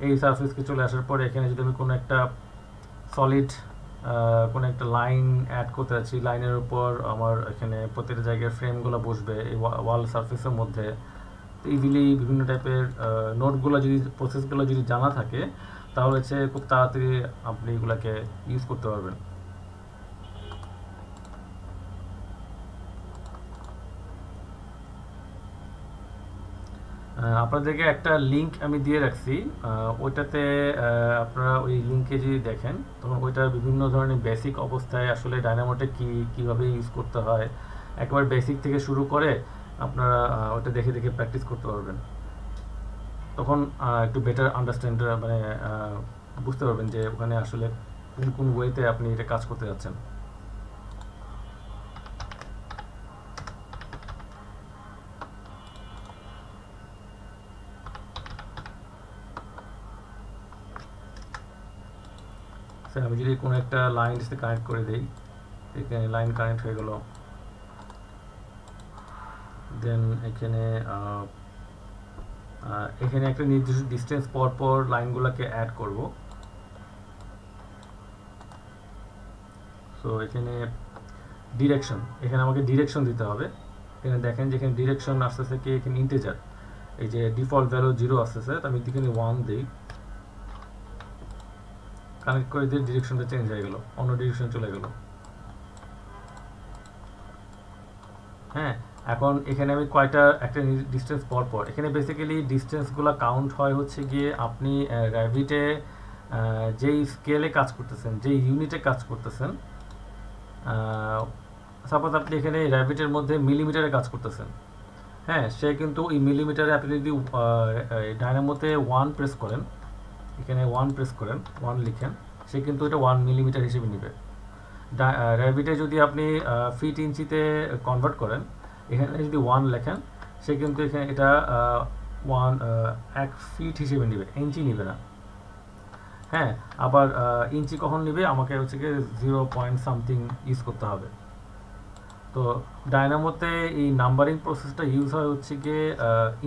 এই সারফেসকে চলে আসার পরে এখানে যদি আমি কোনো একটা সলিড কোনো একটা লাইন অ্যাড করতে যাচ্ছি, লাইনের উপর আমার এখানে প্রত্যেকটা জায়গায় ফ্রেমগুলো বসবে এই ওয়াল সারফেসের মধ্যে। তো ইজিলি বিভিন্ন টাইপের নোটগুলো যদি প্রসেসগুলো যদি জানা থাকে তাহলে হচ্ছে খুব তাড়াতাড়ি আপনি এগুলোকে ইউজ করতে পারবেন। আপনাদেরকে একটা লিঙ্ক আমি দিয়ে রাখছি, ওইটাতে আপনারা ওই লিঙ্কে যদি দেখেন তখন ওইটার বিভিন্ন ধরনের বেসিক অবস্থায় আসলে ডায়নামোটা কীভাবে ইউজ করতে হয় একবার বেসিক থেকে শুরু করে আপনারা ওটা দেখে দেখে প্র্যাকটিস করতে পারবেন। তখন একটু বেটার আন্ডারস্ট্যান্ড মানে বুঝতে পারবেন যে ওখানে আসলে কোন কোন ওয়েতে আপনি এটা কাজ করতে যাচ্ছেন। স্যার আমি যদি কোনো একটা লাইন সাথে কানেক্ট করে দিই, এখানে লাইন কানেক্ট হয়ে গেল, দেন এখানে এখানে একটা নির্দিষ্ট ডিস্টেন্স পর পর লাইনগুলোকে অ্যাড করব। সো এখানে ডিরেকশন, এখানে আমাকে ডিরেকশন দিতে হবে। এখানে দেখেন যেখানে ডিরেকশন আসতেছে কি এখানে ইন্টিজার, এই যে ডিফল্ট ভ্যালু 0 আসতেছে, তো আমি এখানে 1 দিই, কানেক্ট করে দিয়ে ডিরেকশনটা চেঞ্জ হয়ে গেল, অন্য ডিরেকশন চলে গেল। হ্যাঁ, এখন এখানে আমি কয়টা একটা ডিস্টেন্স পর পর, এখানে বেসিক্যালি ডিস্টেন্সগুলো কাউন্ট হয় হচ্ছে গিয়ে আপনি র্যাভিটে যেই স্কেলে কাজ করতেছেন, যেই ইউনিটে কাজ করতেছেন। সাপোজ আপনি এখানে র্যাভিটের মধ্যে মিলিমিটারে কাজ করতেছেন, হ্যাঁ, সে কিন্তু এই মিলিমিটারে আপনি যদি ডায়নামোতে 1 প্রেস করেন, এখানে 1 প্রেস করেন, 1 লিখেন, সে কিন্তু এটা 1 মিলিমিটার হিসেবে নেবে। র্যাভিটে যদি আপনি ফিট ইঞ্চিতে কনভার্ট করেন, এখানে যদি 1 লেখেন, সে কিন্তু এখানে এটা 1 ফিট হিসেবে নেবে, ইঞ্চি নেবে না। হ্যাঁ, আবার ইঞ্চি কখন নেবে, আমাকে হচ্ছে কি 0.something ইউজ করতে হবে। তো ডায়নামোতে এই নাম্বারিং প্রসেসটা ইউজ হয় হচ্ছে গিয়ে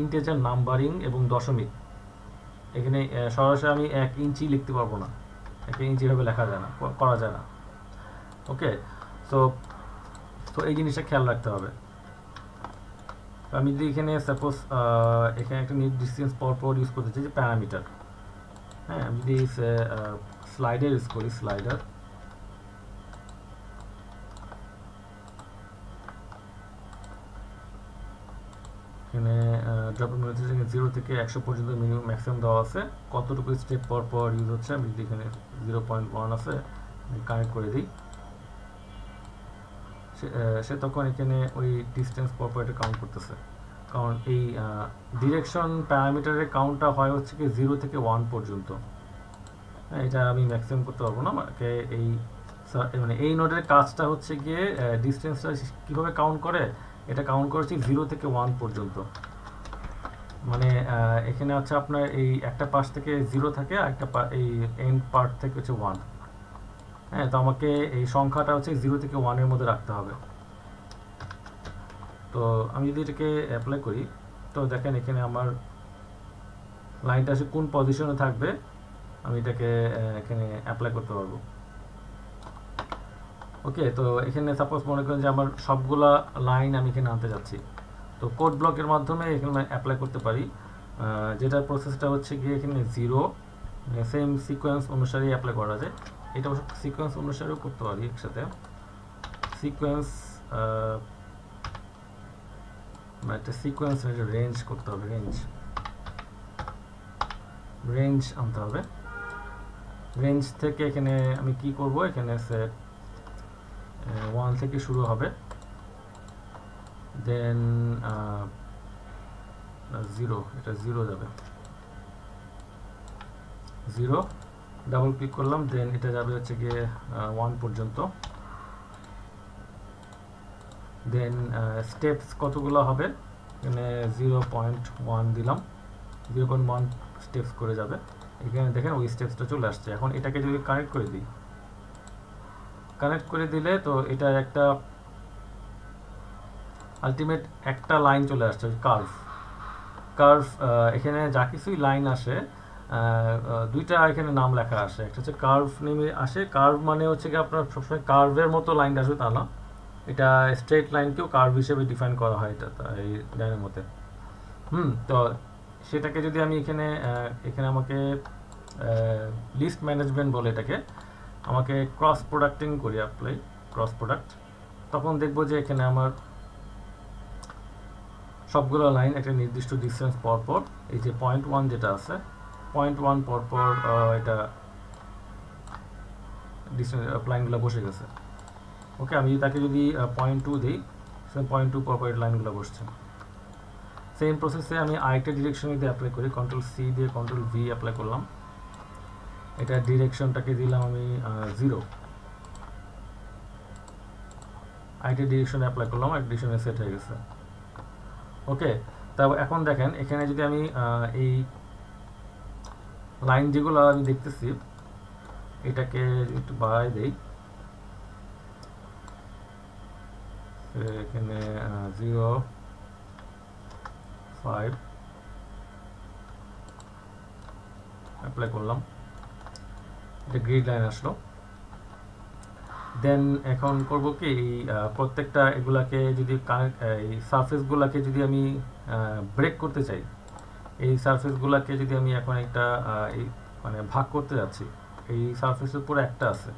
ইন্টিজার নাম্বারিং এবং দশমিক। এখানে সরাসরি আমি 1 ইঞ্চি লিখতে পারবো না, 1 ইঞ্চি ভাবে লেখা যায় না, করা যায় না। ওকে, তো এই জিনিসটা খেয়াল রাখতে হবে। আমি যদি এখানে সাপোজ এখানে একটা ডিস্টেন্স পর পর ইউজ করতে চাই যে প্যারামিটার, হ্যাঁ, আমি যদি স্লাইডার ইউজ করি, স্লাইডার, এখানে ড্রপ ডাউন হচ্ছে 0 থেকে 100 পর্যন্ত মিনিমাম ম্যাক্সিমাম দেওয়া আছে, কতটুকু স্টেপ পর পর ইউজ হচ্ছে। আমি যদি এখানে 0.1 আছে কানেক্ট করে দিই, সে তখন এখানে ওই ডিস্টেন্স পর পর এটা কাউন্ট করতেছে। কারণ এই ডিরেকশন প্যারামিটারের কাউন্টটা হয় হচ্ছে কি 0 থেকে 1 পর্যন্ত। এটা আমি ম্যাক্সিমাম করতে পারবো না, আমাকে এই মানে এই নোডের কাজটা হচ্ছে গিয়ে ডিস্টেন্সটা কীভাবে কাউন্ট করে, এটা কাউন্ট করেছি 0 থেকে 1 পর্যন্ত। মানে এখানে হচ্ছে আপনার এই একটা পাশ থেকে 0 থাকে, আর একটা এই এন্ড পার্ট থেকে হচ্ছে 1। হ্যাঁ, তো আমাকে এই সংখ্যাটা হচ্ছে 0 থেকে 1 এর মধ্যে রাখতে হবে। তো আমি যদি এটাকে অ্যাপ্লাই করি, তো দেখেন এখানে আমার লাইনটা আসলে কোন পজিশনে থাকবে আমি এটাকে এখানে অ্যাপ্লাই করতে পারবো। ওকে, তো এখানে সাপোজ মনে করেন যে আমার সবগুলা লাইন আমি এখানে আনতে যাচ্ছি, তো কোড ব্লকের মাধ্যমে এখানে অ্যাপ্লাই করতে পারি। যেটা প্রসেসটা হচ্ছে গিয়ে এখানে 0 সেম সিকোয়েন্স অনুসারেই অ্যাপ্লাই করা যায়। এটা অবশ্য সিকোয়েন্স অনুসারেও করতে পারি একসাথে। সিকোয়েন্স একটা সিকোয়েন্স রেঞ্জ করতে হবে, রেঞ্জ আনতে হবে। রেঞ্জ থেকে এখানে আমি কি করব, এখানে সেট 1 থেকে শুরু হবে, দেন 0, এটা 0 যাবে, 0 ডাবল ক্লিক করলাম, দেন এটা যাবে হচ্ছে গিয়ে 1 পর্যন্ত। দেন স্টেপস কতগুলো হবে, এখানে 0.1 দিলাম, 0.1 স্টেপস করে যাবে। এখানে দেখেন ওই স্টেপসটা চলে আসছে। এখন এটাকে যদি কানেক্ট করে দিই, কানেক্ট করে দিলে তো এটা একটা আলটিমেট একটা লাইন চলে আসছে, কার্ভ। এখানে যা কিছুই লাইন আসে, দুইটা এখানে নাম লেখা আসে, একটা হচ্ছে কার্ভ নেমে আসে। কার্ভ মানে হচ্ছে কি আপনার সবসময় কার্ভের মতো লাইন আসবে তা না, এটা স্ট্রেট লাইনকেও কার্ভ হিসেবে ডিফাইন করা হয় এটা এই লাইনের মধ্যে। তো সেটাকে যদি আমি এখানে আমাকে লিস্ট ম্যানেজমেন্ট বলে এটাকে, আমাকে ক্রস প্রোডাক্টিং করি, অ্যাপ্লাই ক্রস প্রোডাক্ট, তখন দেখবো যে এখানে আমার সবগুলো লাইন একটা নির্দিষ্ট ডিস্টেন্স পর পর, এই যে 0.1 যেটা আছে, 0.1 পর পর এটা ডিস্টেন্স লাইনগুলো বসে গেছে। ওকে, আমি তাকে যদি 0.2 দিই, 0.2 পর পর লাইনগুলো বসছে। সেম প্রসেসে আমি আরেকটা ডিরেকশন দিয়ে অ্যাপ্লাই করি, Ctrl+C দিয়ে Ctrl+V অ্যাপ্লাই করলাম, এটা ডিরেকশনটাকে দিলাম আমি 0, আরেকটা ডিরেকশন অ্যাপ্লাই করলাম, এক ডিরেকশনে সেট হয়ে গেছে। ওকে, তারপর এখন দেখেন এখানে যদি আমি এই লাইন যেগুলো আমি দেখতেছি এটাকে একটু বাড়াই দেই, এখানে 0.5 অ্যাপ্লাই করলাম, এটা গ্রিড লাইন আসলো। দেন এখন করব কি, প্রত্যেকটা এগুলাকে যদি এই সারফেসগুলোকে যদি আমি ব্রেক করতে চাই, এই সারফেসগুলোকে যদি আমি এখন একটা এই মানে ভাগ করতে যাচ্ছি, এই সারফেসের উপরে একটা আছে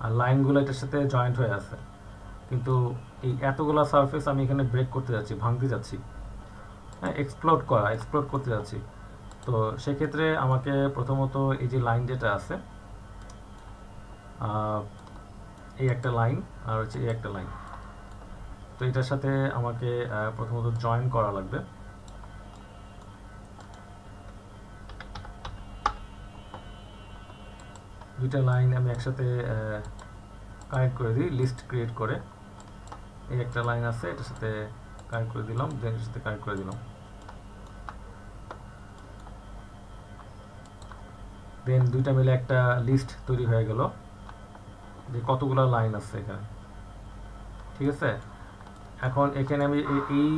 আর লাইনগুলো এটার সাথে জয়েন্ট হয়ে আছে, কিন্তু এই এতগুলো সারফেস আমি এখানে ব্রেক করতে যাচ্ছি, ভাঙতে যাচ্ছি, হ্যাঁ, এক্সপ্লোড করতে যাচ্ছি। তো সেক্ষেত্রে আমাকে প্রথমত এই যে লাইন যেটা আছে, এই একটা লাইন আর হচ্ছে এই একটা লাইন, তো এটার সাথে আমাকে প্রথমত জয়েন করা লাগবে। দুইটা লাইন আমি একসাথে কানেক্ট করে দিই, লিস্ট ক্রিয়েট করে। এই একটা লাইন আছে, এটার সাথে কানেক্ট করে দিলাম, দেন এর সাথে কানেক্ট করে দিলাম, দেন দুইটা মিলে একটা লিস্ট তৈরি হয়ে গেল যে কতগুলো লাইন আছে এখানে। ঠিক আছে, এখন এখানে আমি এই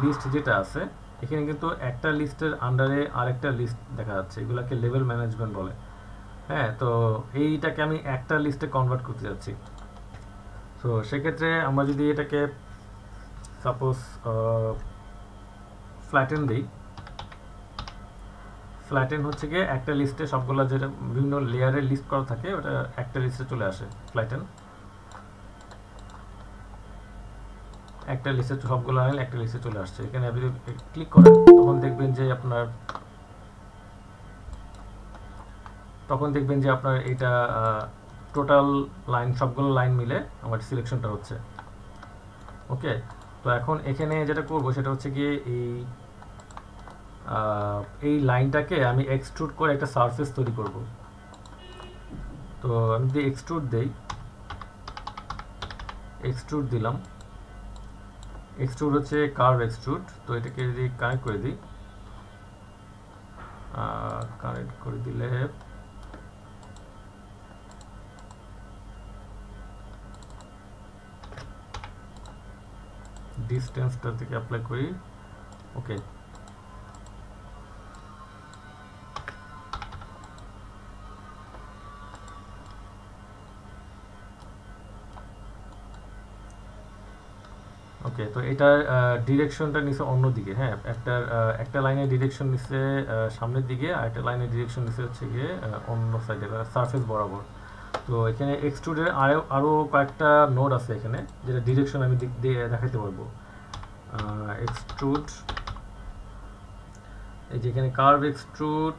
লিস্ট যেটা আছে, এখানে কিন্তু একটা লিস্টের আন্ডারে আরেকটা লিস্ট দেখা যাচ্ছে, এগুলোকে লেভেল ম্যানেজমেন্ট বলে। হ্যাঁ, তো এইটাকে আমি একটা লিস্টে কনভার্ট করতে যাচ্ছি। তো সেক্ষেত্রে আমরা যদি এটাকে সাপোজ ফ্ল্যাটেন দিই, ফ্ল্যাটেন হচ্ছে গিয়ে একটা লিস্টে সবগুলো যেটা বিভিন্ন লেয়ারের লিস্ট করা থাকে ওটা একটা লিস্টে চলে আসে। ফ্ল্যাটেন একটা লিস্টে সবগুলো লাইন একটা লিস্টে চলে আসছে। এখানে আপনি ক্লিক করেন তখন দেখবেন যে আপনার এটা টোটাল লাইন সবগুলো লাইন মিলে আমার সিলেকশনটা হচ্ছে। ওকে, তো এখন এখানে যেটা করব সেটা হচ্ছে গিয়ে এই লাইনটাকে আমি এক্সট্রুড করে একটা সারফেস তৈরি করব। তো আমি যদি এক্সট্রুড দেই, এক্সট্রুড দিলাম, এক্সট্রুড হচ্ছে কার্ভ এক্সট্রুড। তো এটাকে যদি কানেক্ট করে দিই, কানেক্ট করে দিলে ডিস্টেন্সটা থেকে অ্যাপ্লাই করি। ওকে, ওকে, তো এটার ডিরেকশনটা নিচে অন্যদিকে। হ্যাঁ, একটা লাইনের ডিরেকশন নিচে সামনের দিকে, আর একটা লাইনের ডিরেকশন নিচে হচ্ছে গিয়ে অন্য সাইডে সারফেস বরাবর। তো এখানে এক্সট্রুডের আরও কয়েকটা নোড আছে এখানে, যেটা ডিরেকশন আমি দিক দিয়ে দেখাতে পারবো। এক্সট্রুড, এই যে এখানে curve extrude,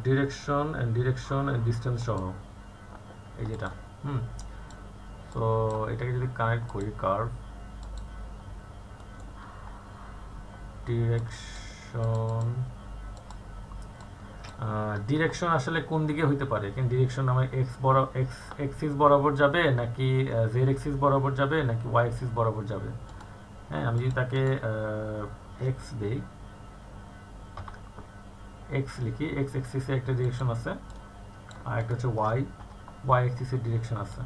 direction and distance সহ এই যেটা। তো এটাকে যদি কানেক্ট করি, কার্ভ, ডিরেকশন আসলে কোন দিকে হইতে পারে? কিন্তু ডিরেকশন আমার এক্স এক্সিস বরাবর যাবে, নাকি জেড এক্সিস বরাবর যাবে, নাকি ওয়াই এক্সিস বরাবর যাবে? হ্যাঁ, আমি যদি তাকে এক্স দেই, এক্স লিখি, এক্স এক্সিসে একটা ডিরেকশন আছে, আর একটা হচ্ছে ওয়াই এক্সিসের ডিরেকশন আছে।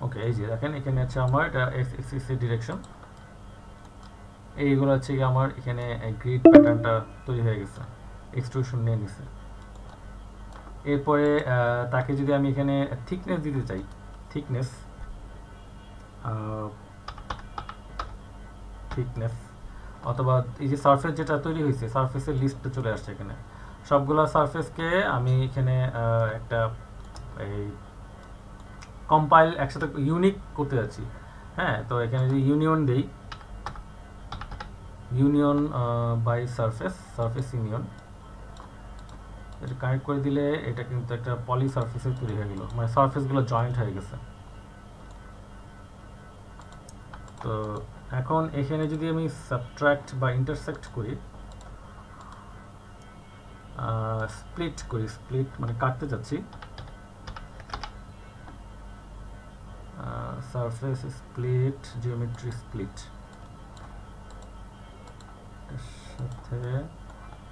ওকে, এই যে দেখেন এখানে আছে আমার এটা এক্স এক্সিসের ডিরেকশন। এইগুলো হচ্ছে কি আমার এখানে গ্রিড প্যাটার্নটা তৈরি হয়ে গেছে, এক্সট্রুশন নিয়ে নিছে। এরপরে তাকে যদি আমি এখানে থিকনেস দিতে চাই, থিকনেস অথবা এই যে সারফেস যেটা তৈরি হয়েছে, সারফেসের লিস্টটা চলে আসছে এখানে। সবগুলা সারফেসকে আমি এখানে একটা এই কম্পাইল একসাথে ইউনিক করতে যাচ্ছি। হ্যাঁ, তো এখানে যদি ইউনিয়ন দেই, ইউনিয়ন বাই সারফেস ইউনিয়ন, এটা কানেক্ট করে দিলে এটা কিন্তু একটা পলি সারফেসের তৈরি হয়ে গেল, মানে সারফেসগুলো জয়েন্ট হয়ে গেছে। তো এখন এখানে যদি আমি সাবট্রাক্ট বা ইন্টারসেক্ট করি, স্প্লিট মানে কাটতে যাচ্ছি, সারফেস স্প্লিট, জিওমেট্রি স্প্লিট, এর সাথে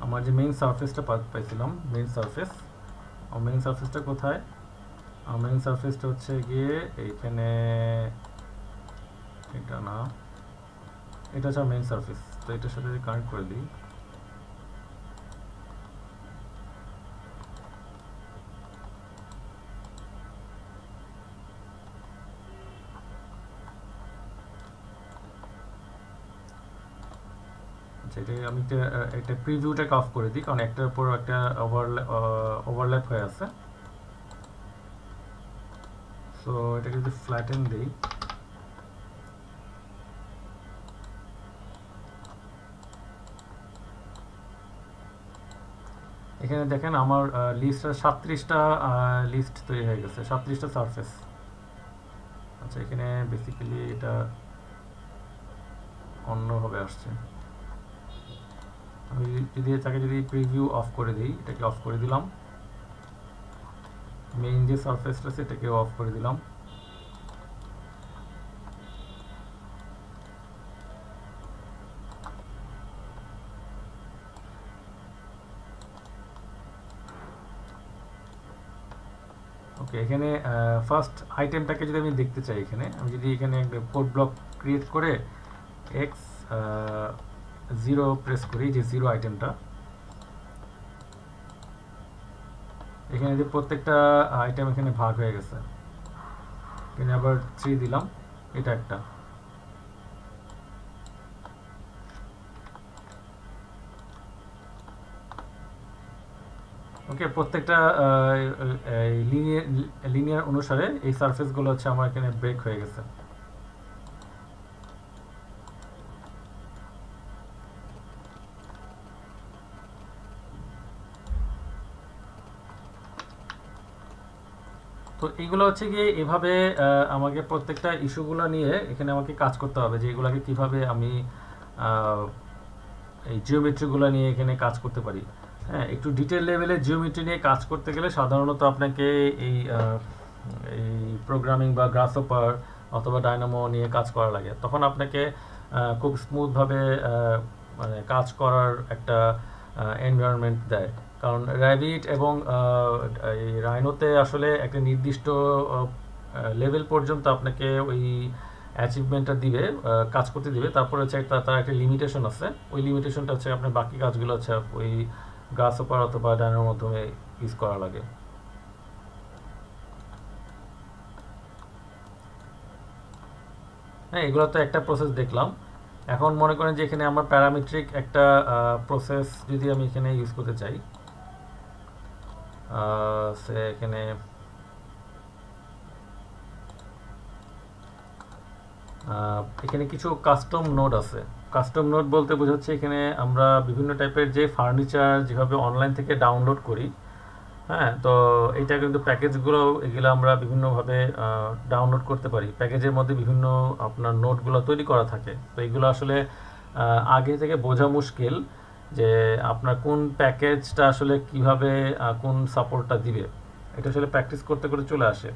আমার যে মেইন সারফেসটা পাইছিলাম, মেইন সারফেসটা কোথায়? মেইন সারফেসটা হচ্ছে গিয়ে এইখানে, এটা না, এটা হচ্ছে মেইন সারফেস। তো এটার সাথে কানেক্ট করে দিই, এটাকে আমি একটা প্রিভিউটাকে অফ করে দিই, কারণ একটার উপর একটা ওভারল্যাপ হয়ে আছে। সো এটাকে যদি ফ্ল্যাটেন দিই, এখানে দেখেন আমার লিস্টটা 37টা লিস্ট তৈরি হয়ে গেছে, 37টা সারফেস। আচ্ছা, এখানে বেসিক্যালি এটা অন্যভাবে আসছে। আমি যদি প্রিভিউ অফ করে দিই, এটাকে অফ করে দিলাম, মেইন যে সারফেসটা আছে এটাকে অফ করে দিলাম। ওকে, এখানে ফার্স্ট আইটেমটাকে যদি আমি দেখতে চাই, এখানে আমি যদি এখানে একটা কোড ব্লক ক্রিয়েট করে এক্স 0 প্রেস করি, যে 0 আইটেমটা, এখানে যে প্রত্যেকটা আইটেম এখানে ভাগ হয়ে গেছে, এখানে আবার 3 দিলাম, এটা একটা। ওকে, প্রত্যেকটা লিনিয়ার অনুসারে এই সারফেসগুলো হচ্ছে আমার এখানে ব্রেক হয়ে গেছে। তো এইগুলো হচ্ছে গিয়ে এভাবে আমাকে প্রত্যেকটা ইস্যুগুলো নিয়ে এখানে আমাকে কাজ করতে হবে, যে এগুলোকে কীভাবে আমি এই জিওমেট্রিগুলো নিয়ে এখানে কাজ করতে পারি। হ্যাঁ, একটু ডিটেল লেভেলে জিওমেট্রি নিয়ে কাজ করতে গেলে সাধারণত আপনাকে এই প্রোগ্রামিং বা গ্রাসহপার অথবা ডায়নামো নিয়ে কাজ করা লাগে, তখন আপনাকে খুব স্মুথভাবে মানে কাজ করার একটা এনভায়রনমেন্ট দেয়। কারণ র্যাবিট এবং এই রাইনোতে আসলে একটা নির্দিষ্ট লেভেল পর্যন্ত আপনাকে ওই অ্যাচিভমেন্টটা দিবে, কাজ করতে দিবে। তারপরে হচ্ছে তার একটা লিমিটেশন আছে, ওই লিমিটেশনটা হচ্ছে আপনার বাকি কাজগুলো হচ্ছে ওই গ্রাসহপার অথবা ডায়নামোর মাধ্যমে ইউজ করা লাগে। হ্যাঁ, এগুলো তো একটা প্রসেস দেখলাম। এখন মনে করেন যে এখানে আমার প্যারামেট্রিক একটা প্রসেস যদি আমি এখানে ইউজ করতে চাই, এখানে এখানে কিছু কাস্টম নোড আছে। কাস্টম নোড বলতে বোঝাচ্ছে এখানে আমরা বিভিন্ন টাইপের যে ফার্নিচার যেভাবে অনলাইন থেকে ডাউনলোড করি, হ্যাঁ, তো এটা কিন্তু প্যাকেজগুলো এগুলো আমরা বিভিন্নভাবে ডাউনলোড করতে পারি। প্যাকেজের মধ্যে বিভিন্ন আপনার নোটগুলো তৈরি করা থাকে। তো এগুলো আসলে আগে থেকে বোঝা মুশকিল যে আপনার কোন প্যাকেজটা আসলে কিভাবে কোন সাপোর্টটা দিবে, এটা আসলে প্র্যাকটিস করতে করে চলে আসে।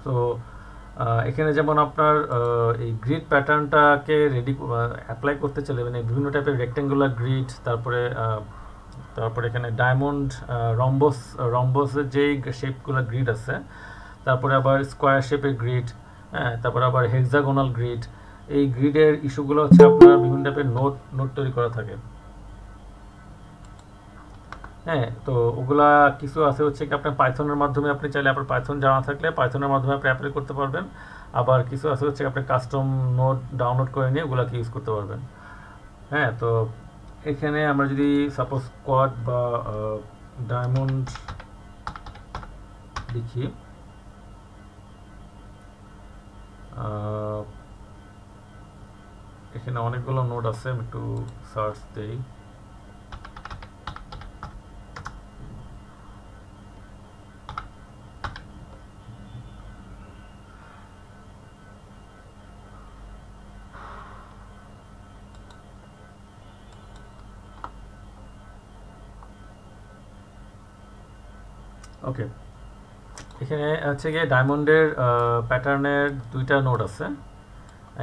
তো এখানে যেমন আপনার এই গ্রিড প্যাটার্নটাকে রেডি অ্যাপ্লাই করতে চাইলে মানে বিভিন্ন টাইপের রেক্টেঙ্গুলার গ্রিড, তারপরে এখানে ডায়মন্ড, রম্বসের যেই শেপগুলো গ্রিড আছে, তারপরে আবার স্কোয়ার শেপের গ্রিড, হ্যাঁ, তারপরে আবার হেক্সাগোনাল গ্রিড। এই গ্রিডের ইস্যুগুলো হচ্ছে আপনার বিভিন্ন টাইপের নোট তৈরি করা থাকে। হ্যাঁ, তো ওগুলা কিছু আছে হচ্ছে কি আপনার পাইথনের মাধ্যমে আপনি চাইলে আপনার পাইথন জানা থাকলে পাইথনের মাধ্যমে আপনি অ্যাপ্লাই করতে পারবেন। আবার কিছু আছে হচ্ছে আপনি কাস্টম নোট ডাউনলোড করে নিয়ে ওগুলাকে ইউজ করতে পারবেন। হ্যাঁ, তো এখানে আমরা যদি সাপোজ কোয়াড বা ডায়মন্ড লিখি, এখানে অনেকগুলো নোট আছে, আমি একটু সার্চ দেই। ওকে, এখানে হচ্ছে গিয়ে ডায়মন্ডের প্যাটার্নের দুইটা নোট আছে।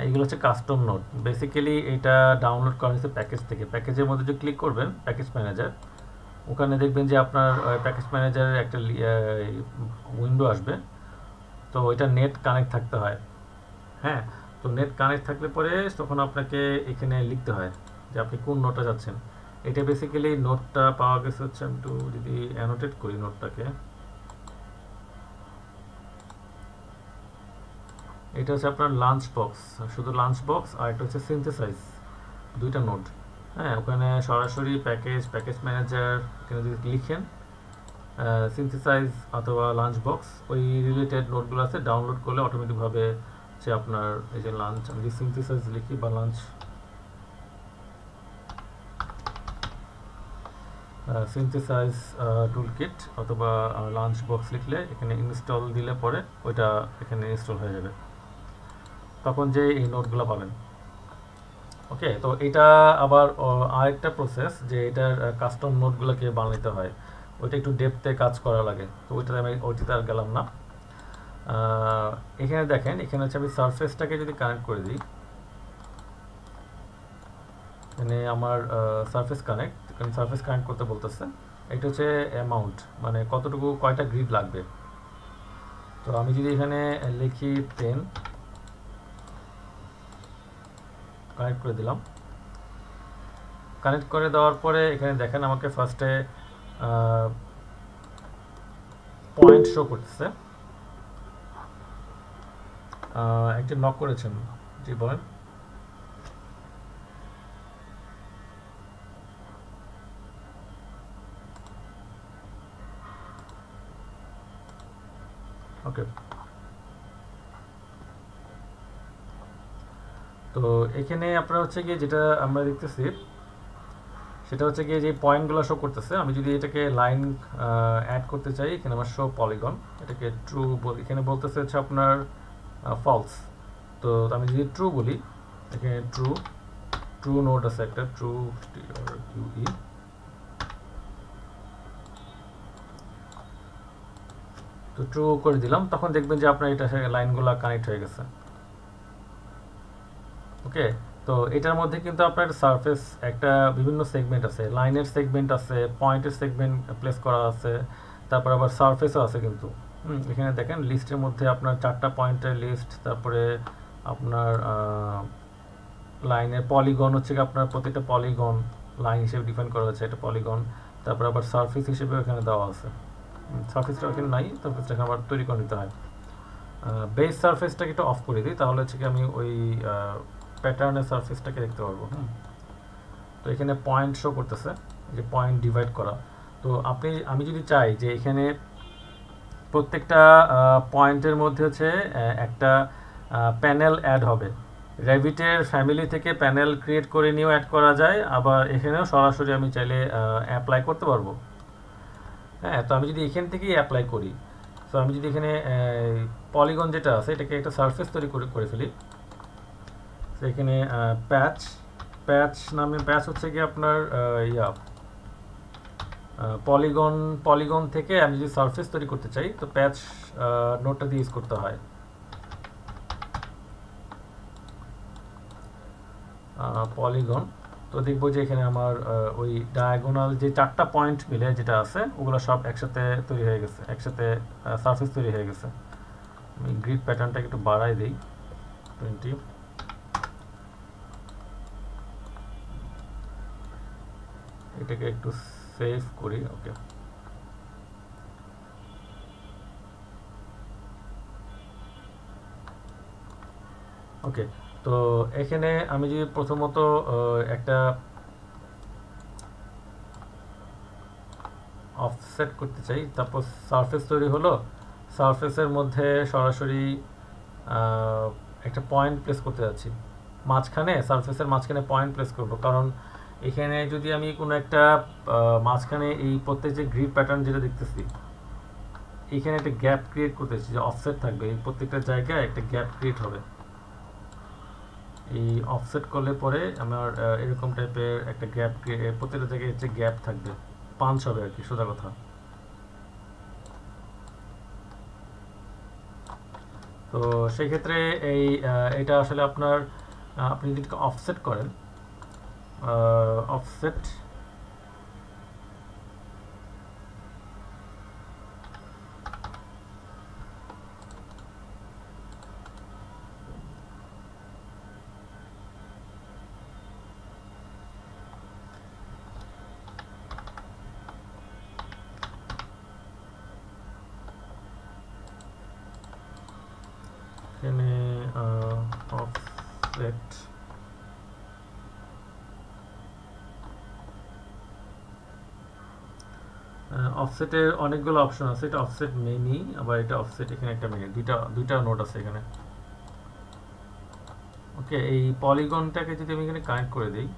এগুলো হচ্ছে কাস্টম নোট। বেসিক্যালি এটা ডাউনলোড করা হয়েছে প্যাকেজ থেকে। প্যাকেজের মধ্যে যে ক্লিক করবেন প্যাকেজ ম্যানেজার, ওখানে দেখবেন যে আপনার প্যাকেজ ম্যানেজারের একটা উইন্ডো আসবে। তো ওইটা নেট কানেক্ট থাকতে হয়। হ্যাঁ, তো নেট কানেক্ট থাকলে পরে তখন আপনাকে এখানে লিখতে হয় যে আপনি কোন নোটটা যাচ্ছেন। এটা বেসিক্যালি নোটটা পাওয়া গেছে হচ্ছে, আমি একটু যদি অ্যানোটেট করি নোটটাকে, এটা হচ্ছে আপনার লাঞ্চ বক্স, শুধু লাঞ্চ বক্স, আর এটা হচ্ছে সিনথেসাইজ, দুইটা নোট। হ্যাঁ, ওখানে সরাসরি প্যাকেজ ম্যানেজার এখানে যদি লিখেন সিনথেসাইজ অথবা লাঞ্চ বক্স, ওই রিলেটেড নোটগুলো আছে, ডাউনলোড করলে অটোমেটিকভাবে যে আপনার এই যে লাঞ্চ, আমি যদি সিনথেসাইজ লিখি বা লাঞ্চ সিনথেসাইজ টুলকিট অথবা লাঞ্চ বক্স লিখলে এখানে ইনস্টল দিলে পরে ওইটা এখানে ইনস্টল হয়ে যাবে, তখন যে এই নোটগুলো পাবেন। ওকে, তো এটা আবার আরেকটা প্রসেস যে এটার কাস্টম নোটগুলোকে বানাইতে হয়, ওইটা একটু ডেপথে কাজ করা লাগে। তো ওইটাতে আমি ওইটাতে আর গেলাম না। এখানে দেখেন, এখানে হচ্ছে আমি সারফেসটাকে যদি কানেক্ট করে দিই, এখানে আমার সারফেস কানেক্ট করতে বলতেছে। এটা হচ্ছে অ্যামাউন্ট, মানে কতটুকু কয়টা গ্রিড লাগবে। তো আমি যদি এখানে লিখি 10, কানেক্ট করে দিলাম। কানেক্ট করে দেওয়ার পরে এখানে দেখেন আমাকে ফার্স্টে পয়েন্ট শো করতেছে। একটা নক করেছেন, জি বলেন। ওকে, তো এখানে আপনারা হচ্ছে গিয়ে যেটা আমরা দেখতেছি সেটা হচ্ছে গিয়ে যে পয়েন্টগুলো শো করতেছে। আমি যদি এটাকে লাইন অ্যাড করতে চাই, এখানে আমার শো পলিগন, এটাকে ট্রু এখানে বলতেছে হচ্ছে আপনার ফলস। তো আমি যদি ট্রু বলি, এখানে ট্রু নোট আছে একটা, ট্রু QE, তো ট্রু করে দিলাম, তখন দেখবেন যে আপনার এটা লাইনগুলো কানেক্ট হয়ে গেছে। ওকে, তো এটার মধ্যে কিন্তু আপনার সারফেস একটা বিভিন্ন সেগমেন্ট আছে, লাইনের সেগমেন্ট আছে, পয়েন্টের সেগমেন্ট প্লেস করা আছে, তারপর আবার সারফেসও আছে কিন্তু। এখানে দেখেন লিস্টের মধ্যে আপনার 4টা পয়েন্টের লিস্ট, তারপরে আপনার লাইনের পলিগন হচ্ছে আপনার প্রত্যেকটা পলিগন লাইন হিসেবে ডিফাইন করা হয়েছে, এটা পলিগন। তারপর আবার সারফেস হিসেবে এখানে দেওয়া আছে, সারফেসটা এখানে নাই, সারফেসটা এখানে আবার তৈরি করে নিতে হয়। বেস সারফেসটাকে একটু অফ করে দিই, তাহলে হচ্ছে কি আমি ওই প্যাটার্নের সারফেসটাকে দেখতে পারবো। তো এখানে পয়েন্ট শো করতেছে, যে পয়েন্ট ডিভাইড করা। তো আমি যদি চাই যে এখানে প্রত্যেকটা পয়েন্টের মধ্যে হচ্ছে একটা প্যানেল অ্যাড হবে, রেভিটের ফ্যামিলি থেকে প্যানেল ক্রিয়েট করে নিয়েও অ্যাড করা যায়, আবার এখানেও সরাসরি আমি চাইলে অ্যাপ্লাই করতে পারবো। হ্যাঁ, তো আমি যদি এখান থেকেই অ্যাপ্লাই করি, তো আমি যদি এখানে পলিগন যেটা আছে এটাকে একটা সারফেস তৈরি করে ফেলি, তো এখানে প্যাচ নামে, প্যাচ হচ্ছে কি আপনার পলিগন থেকে আমি যদি সারফেস তৈরি করতে চাই, তো প্যাচ নোটটা দিয়ে ইউজ করতে হয়। পলিগন, তো দেখবো যে এখানে আমার ওই ডায়াগোনাল যে 4টা পয়েন্ট মিলে যেটা আছে ওগুলো সব একসাথে তৈরি হয়ে গেছে, একসাথে সারফেস তৈরি হয়ে গেছে। আমি গ্রিড প্যাটার্নটাকে একটু বাড়াই দিই 20, এটাকে একটু সেভ করি। ওকে, ওকে, তো এখানে আমি যদি প্রথমত একটা অফসেট করতে চাই, তারপর সারফেস তৈরি হলো, সারফেসের মধ্যে সরাসরি একটা পয়েন্ট প্লেস করতে যাচ্ছি মাঝখানে, সারফেসের মাঝখানে পয়েন্ট প্লেস করব, কারণ এখানে যদি আমি কোনো একটা মাঝখানে এই প্রত্যেক যে গ্রিড প্যাটার্ন যেটা দেখতেছি এখানে একটা গ্যাপ ক্রিয়েট করতেছি, যে অফসেট থাকবে, এই প্রত্যেকটা জায়গায় একটা গ্যাপ ক্রিয়েট হবে। এই অফসেট করলে পরে আমার এরকম টাইপের একটা গ্যাপ, প্রত্যেকটা জায়গায় হচ্ছে গ্যাপ থাকবে, পাঞ্চ হবে আর কি, সোজা কথা। তো সেই ক্ষেত্রে এটা আসলে আপনার আপনি যদি অফসেট করেন, অফসেট এখানে অফসেট অফসেটের অনেকগুলো অপশন আছে, এটা অফসেট মেনি, আবার এটা অফসেট, এখানে একটা মেনি, দুইটা নোট আছে এখানে। ওকে, এই পলিগনটাকে যদি আমি এখানে কানেক্ট করে দিই,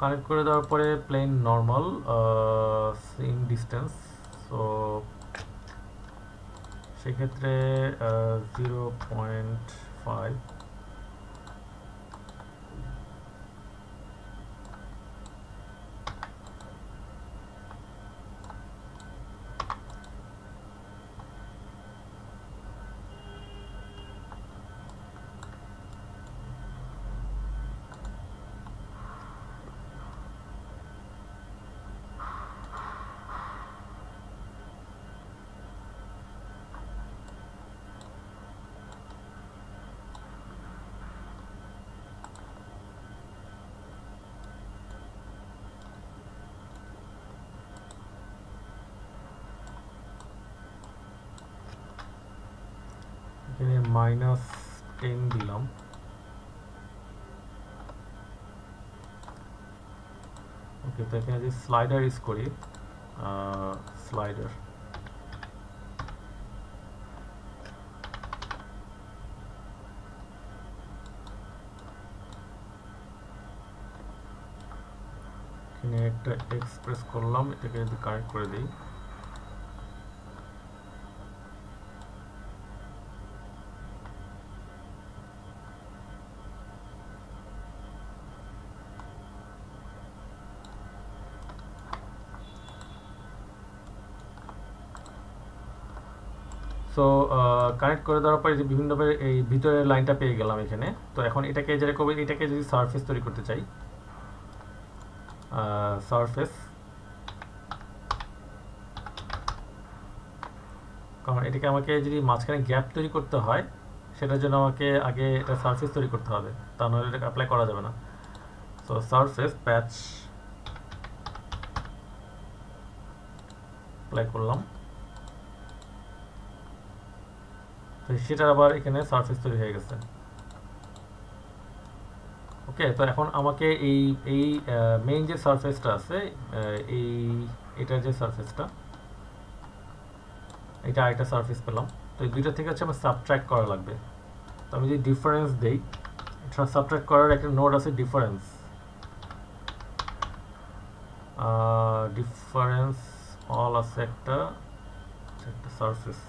কানেক্ট করে দেওয়ার পরে plane normal same distance, so সেক্ষেত্রে 0.5, এখানে -10 দিলাম। ওকে, তো এখানে যদি স্লাইডার ইউজ করি, স্লাইডার এখানে একটা এক্সপ্রেস করলাম, এটাকে যদি কানেক্ট করে দিই, সো কানেক্ট করে দেওয়ার পরে যে বিভিন্নভাবে এই ভিতরের লাইনটা পেয়ে গেলাম এখানে। তো এখন এটাকে যেটা করবো, এটাকে যদি সারফেস তৈরি করতে চাই, সারফেস, কারণ এটাকে আমাকে যদি মাঝখানে গ্যাপ তৈরি করতে হয় সেটার জন্য আমাকে আগে এটা সারফেস তৈরি করতে হবে, তা নাহলে এটাকে অ্যাপ্লাই করা যাবে না। সো সারফেস প্যাচ অ্যাপ্লাই করলাম, তো সেটা আবার এখানে সারফেস তৈরি হয়ে গেছে। ওকে, তো এখন আমাকে এই এই মেইন যে সারফেসটা আছে, এই এটার যে সারফেসটা, এটা আরেকটা সারফেস পেলাম। তো এই দুইটা থেকে হচ্ছে আমার সাবট্রাক্ট করা লাগবে। তো আমি যদি ডিফারেন্স দেই, এটা সাবট্রাক্ট করার একটা নোড আছে ডিফারেন্স, ডিফারেন্স অল আছে একটা সারফেস।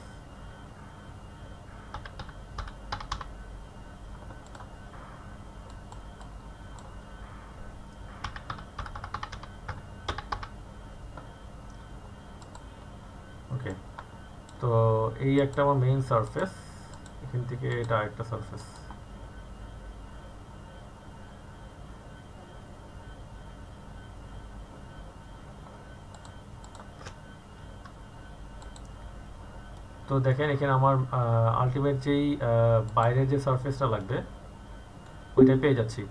ওকে, তো এই একটা আমার মেইন সারফেস, এখান থেকে এটা আরেকটা সারফেস। তো দেখেন এখানে আমার আলটিমেট যেই বাইরের যে সারফেসটা লাগবে ওইটা পেয়ে যাচ্ছি।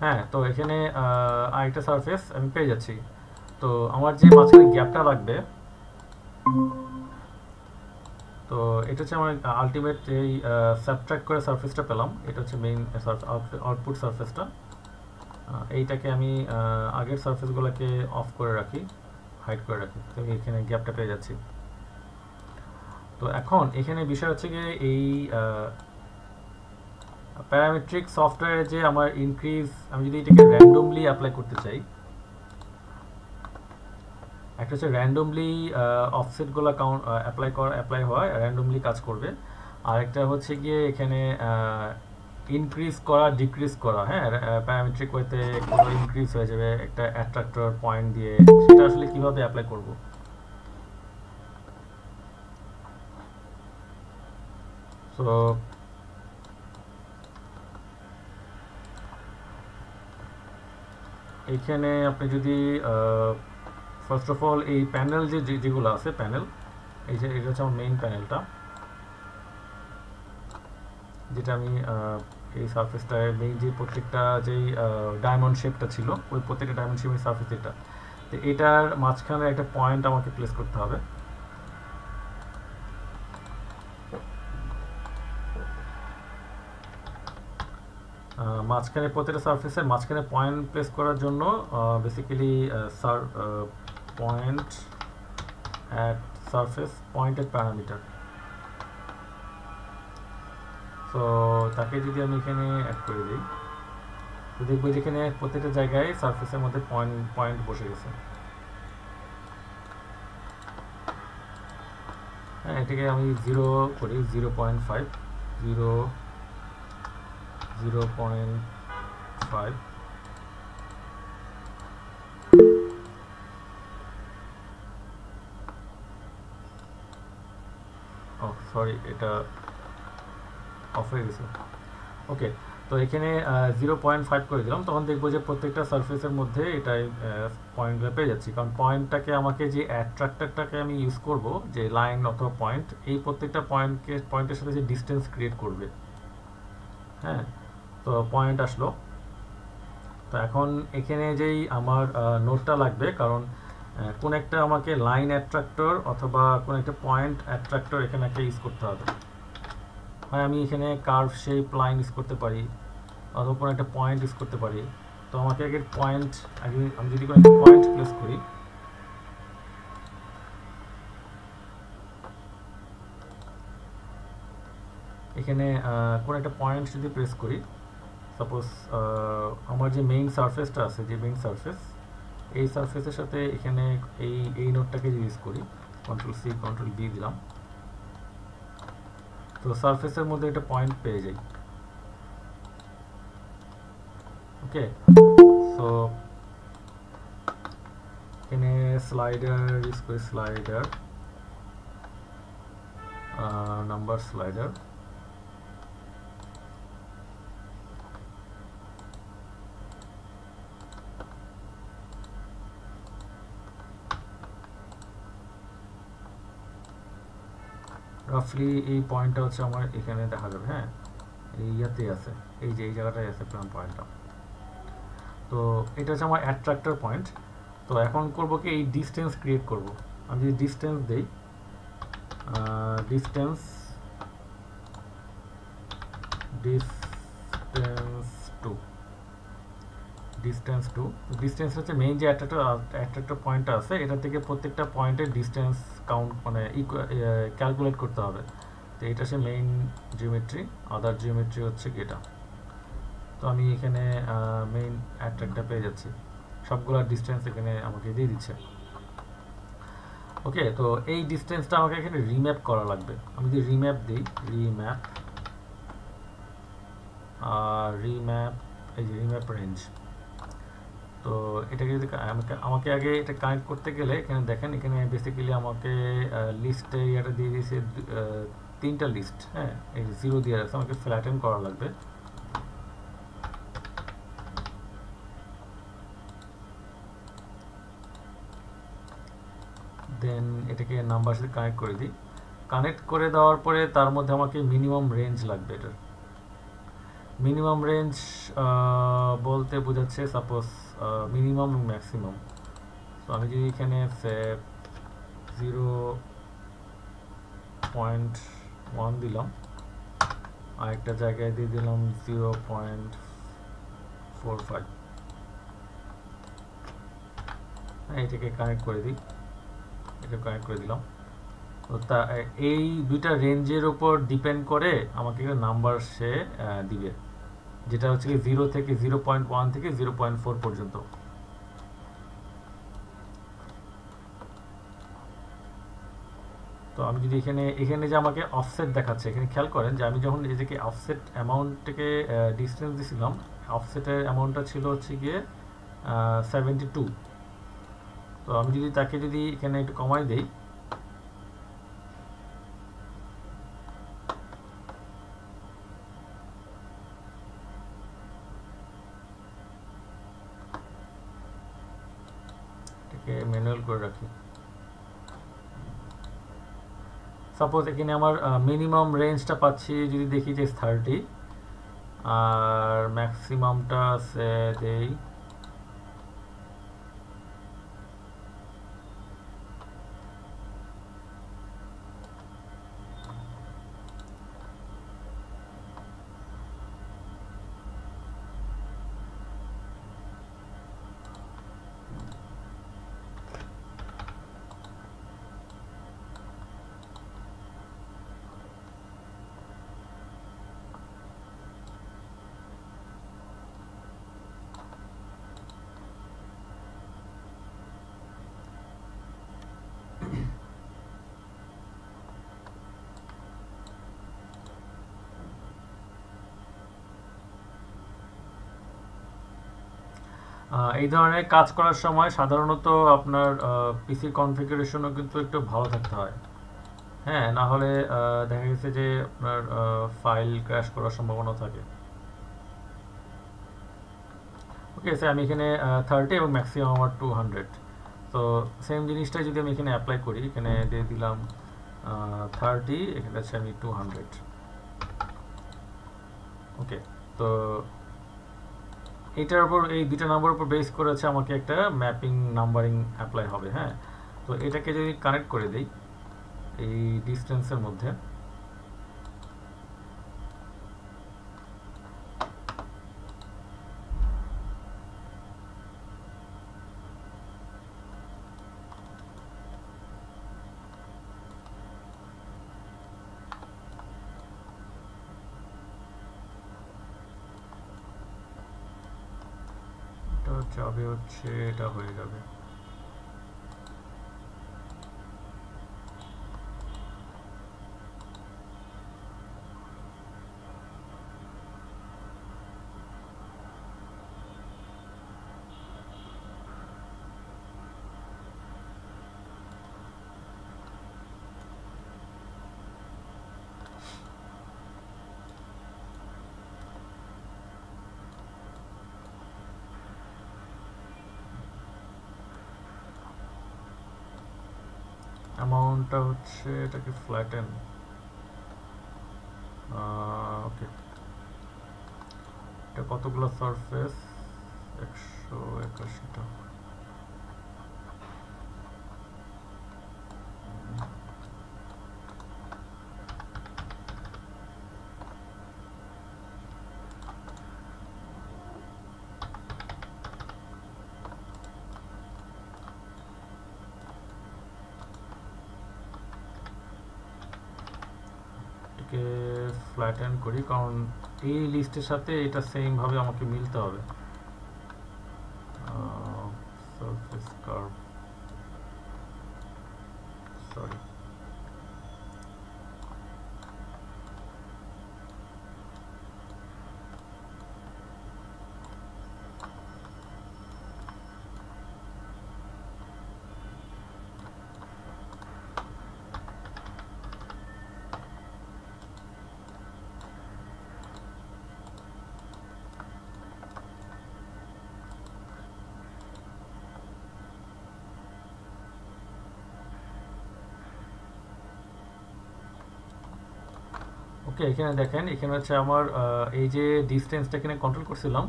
হ্যাঁ, তো এখানে আরেকটা সারফেস আমি পেয়ে যাচ্ছি। তো আমার যে মাঝখানে গ্যাপটা লাগবে, তো এটা হচ্ছে আমার আলটিমেট এই সাবট্রাক্ট করে সারফেসটা পেলাম, এটা হচ্ছে মেইন আউটপুট সারফেসটা। এইটাকে আমি আগের সারফেসগুলোকে অফ করে রাখি, হাইড করে রাখি, তো এখানে গ্যাপটা পেয়ে যাচ্ছি। তো এখন এখানে বিষয় হচ্ছে গিয়ে এই প্যারামেট্রিক সফটওয়্যারে যে আমার ইনক্রিজ, আমি যদি এটাকে র্যান্ডমলি অ্যাপ্লাই করতে চাই, একটা হচ্ছে র্যান্ডমলি অফসেটগুলো কাউন্ট অ্যাপ্লাই হয়, র্যান্ডমলি কাজ করবে। আর একটা হচ্ছে গিয়ে এখানে ইনক্রিজ করা, ডিক্রিজ করা। হ্যাঁ, প্যারামেট্রিক ওয়েতে কোনো ইনক্রিজ হয়ে যাবে একটা অ্যাট্রাক্টর পয়েন্ট দিয়ে, সেটা আসলে কিভাবে অ্যাপ্লাই করব। সো এইখানে আপনি যদি ফার্স্ট অফ অল এই প্যানেল যেগুলো আছে, প্যানেল, এই যে এটা হচ্ছে আমার মেইন প্যানেলটা, যেটা আমি এই সারফেসটায় মেইন যে প্রত্যেকটা যেই ডায়মন্ড শেপটা ছিল, ওই প্রত্যেকটা ডায়মন্ড শেপের সারফেস এটা, তো এটার মাঝখানে একটা পয়েন্ট আমাকে প্লেস করতে হবে। মাঝখানে প্রত্যেকটা সারফেসের মাঝখানে পয়েন্ট প্লেস করার জন্য বেসিক্যালি পয়েন্ট অ্যাট সারফেস, পয়েন্টের প্যারামিটার। তো তাকে যদি আমি এখানে অ্যাড করে দিই, তো দেখবো যেখানে প্রত্যেকটা জায়গায় সারফেসের মধ্যে পয়েন্ট বসে গেছে। হ্যাঁ, এটাকে আমি 0 করি, 0.5, 0.5। ও সরি, এটা অফ হয়ে গেছে। ওকে, তো এখানে 0.5 করে দিলাম, তখন দেখবো যে প্রত্যেকটা সারফেসের মধ্যে এটাই পয়েন্টগুলো পেয়ে যাচ্ছি। কারণ পয়েন্টটাকে আমাকে যে অ্যাট্রাক্টরটাকে আমি ইউজ করব, যে লাইন অথবা পয়েন্ট, এই প্রত্যেকটা পয়েন্টের সাথে যে ডিস্টেন্স ক্রিয়েট করবে। হ্যাঁ, তো পয়েন্ট আসলো। তো এখন এখানে যেই আমার নোটটা লাগবে, কারণ কোন একটা আমাকে লাইন অ্যাট্রাক্টর অথবা কোন একটা পয়েন্ট অ্যাট্রাক্টর এখানে একটা ইউজ করতে হবে। হয় আমি এখানে কার্ভ শেপ লাইন ইউজ করতে পারি অথবা কোনো একটা পয়েন্ট ইউজ করতে পারি। তো আমাকে আগে পয়েন্ট, আগে আমি যদি কোনো একটা পয়েন্ট প্লেস করি, এখানে কোনো একটা পয়েন্ট যদি প্রেস করি, সাপোজ আমার যে মেইন সারফেসটা আছে, যে মেইন সারফেস, এই সারফেসের সাথে এখানে এই নোটটাকে ইউজ করি, কন্ট্রোল সি কন্ট্রোল বি দিলাম, তো সারফেসের মধ্যে একটা পয়েন্ট পেয়ে যাই। ওকে, সো এখানে স্লাইডার ইউজ করি, স্লাইডার নাম্বার স্লাইডার, রাফলি এই পয়েন্টটা হচ্ছে আমার এখানে দেখা যাবে। হ্যাঁ, এই ইয়াতে আছে, এই যে এই জায়গাটায় আছে পয়েন্টটা। তো এটা হচ্ছে আমার অ্যাট্রাক্টর পয়েন্ট। তো এখন করব কি, এই ডিস্টেন্স ক্রিয়েট করব। আমি যদি ডিস্টেন্স দেই, ডিস্টেন্স টু ডিস্টেন্স হচ্ছে মেইন যে অ্যাট্রাক্টর পয়েন্টটা আছে, এটা থেকে প্রত্যেকটা পয়েন্টের ডিস্টেন্স কাউন্ট মানে ক্যালকুলেট করতে হবে। তো এটা হচ্ছে মেইন জিওমেট্রি, আদার জিওমেট্রি হচ্ছে এটা। তো আমি এখানে মেইন অ্যাট্রাক্টটা পেয়ে যাচ্ছি, সবগুলো ডিস্টেন্স এখানে আমাকে দিয়ে দিচ্ছে। ওকে, তো এই ডিস্টেন্সটা আমাকে এখানে রিম্যাপ করা লাগবে। আমি যদি রিম্যাপ দিই, রিম্যাপ এই যে রিম্যাপ রেঞ্জ, তো এটাকে যদি আমাকে আগে এটা কানেক্ট করতে গেলে এখানে দেখেন, এখানে বেসিক্যালি আমাকে লিস্টে এটা দিয়ে দিয়েছে 3টা লিস্ট। হ্যাঁ, এই 0 দিয়ে আছে, আমাকে ফ্ল্যাটেন করা লাগবে। দেন এটাকে নাম্বার সাথে কানেক্ট করে দিই। কানেক্ট করে দেওয়ার পরে তার মধ্যে আমাকে মিনিমাম রেঞ্জ লাগবে। এটার মিনিমাম রেঞ্জ বলতে বোঝাচ্ছে সাপোজ মিনিমাম ম্যাক্সিমাম। তো আমি যদি এখানে 0.1 দিলাম, আরেকটা জায়গায় দিয়ে দিলাম 0.45, এটাকে কানেক্ট করে দিই, এটা কানেক্ট করে দিলাম। তো তা এই দুইটা রেঞ্জের উপর ডিপেন্ড করে আমাকে নাম্বার সে দিবে, যেটা হচ্ছে 0 থেকে 0.1 থেকে 0.4 পর্যন্ত। তো আমি যদি এখানে যে আমাকে অফসেট দেখাচ্ছে, এখানে খেয়াল করেন যে আমি যখন এদিকে অফসেট অ্যামাউন্টটাকে ডিস্টেন্স দিয়েছিলাম, অফসেটের অ্যামাউন্টটা ছিল হচ্ছে গিয়ে 72। তো আমি যদি তাকে যদি এখানে একটু কমাই দেই, এটাকে ম্যানুয়াল করে রাখি। সাপোজ এখানে আমার মিনিমাম রেঞ্জটা পাচ্ছি যদি দেখি যে 30, আর ম্যাক্সিমামটা আছে দেই এই ধরনের কাজ করার সময় সাধারণত আপনার পিসি কনফিগারেশনও কিন্তু একটু ভালো থাকতে হয়। হ্যাঁ, না হলে দেখা গেছে যে আপনার ফাইল ক্র্যাশ করার সম্ভাবনা থাকে। ওকে, স্যার আমি এখানে 30 এবং ম্যাক্সিমাম আমার 200। তো সেম জিনিসটাই যদি আমি এখানে অ্যাপ্লাই করি, এখানে দিয়ে দিলাম 30, এখানে আছে আমি 200। ওকে, তো এটার উপর, এই দুটো নাম্বার উপর বেস করেছে আমাকে একটা ম্যাপিং নাম্বারিং অ্যাপ্লাই হবে। হ্যাঁ, তো এটাকে যদি কানেক্ট করে দিই এই ডিস্টেন্সের মধ্যে, এটা যাবে হচ্ছে, এটা হয়ে যাবে। অ্যামাউন্টটা হচ্ছে, এটাকে ফ্ল্যাটেন, ওকে। এটা কতগুলো সারফেস? 181টা। এটাকে ফ্ল্যাটেন করি, কারণ এই লিস্টের সাথে এটা সেম ভাবে আমাকে মিলতে হবে। সারফেস কার্ভ, সরি, ওকে। এখানে দেখেন, এখানে হচ্ছে আমার এই যে ডিস্টেন্সটা এখানে কন্ট্রোল করছিলাম,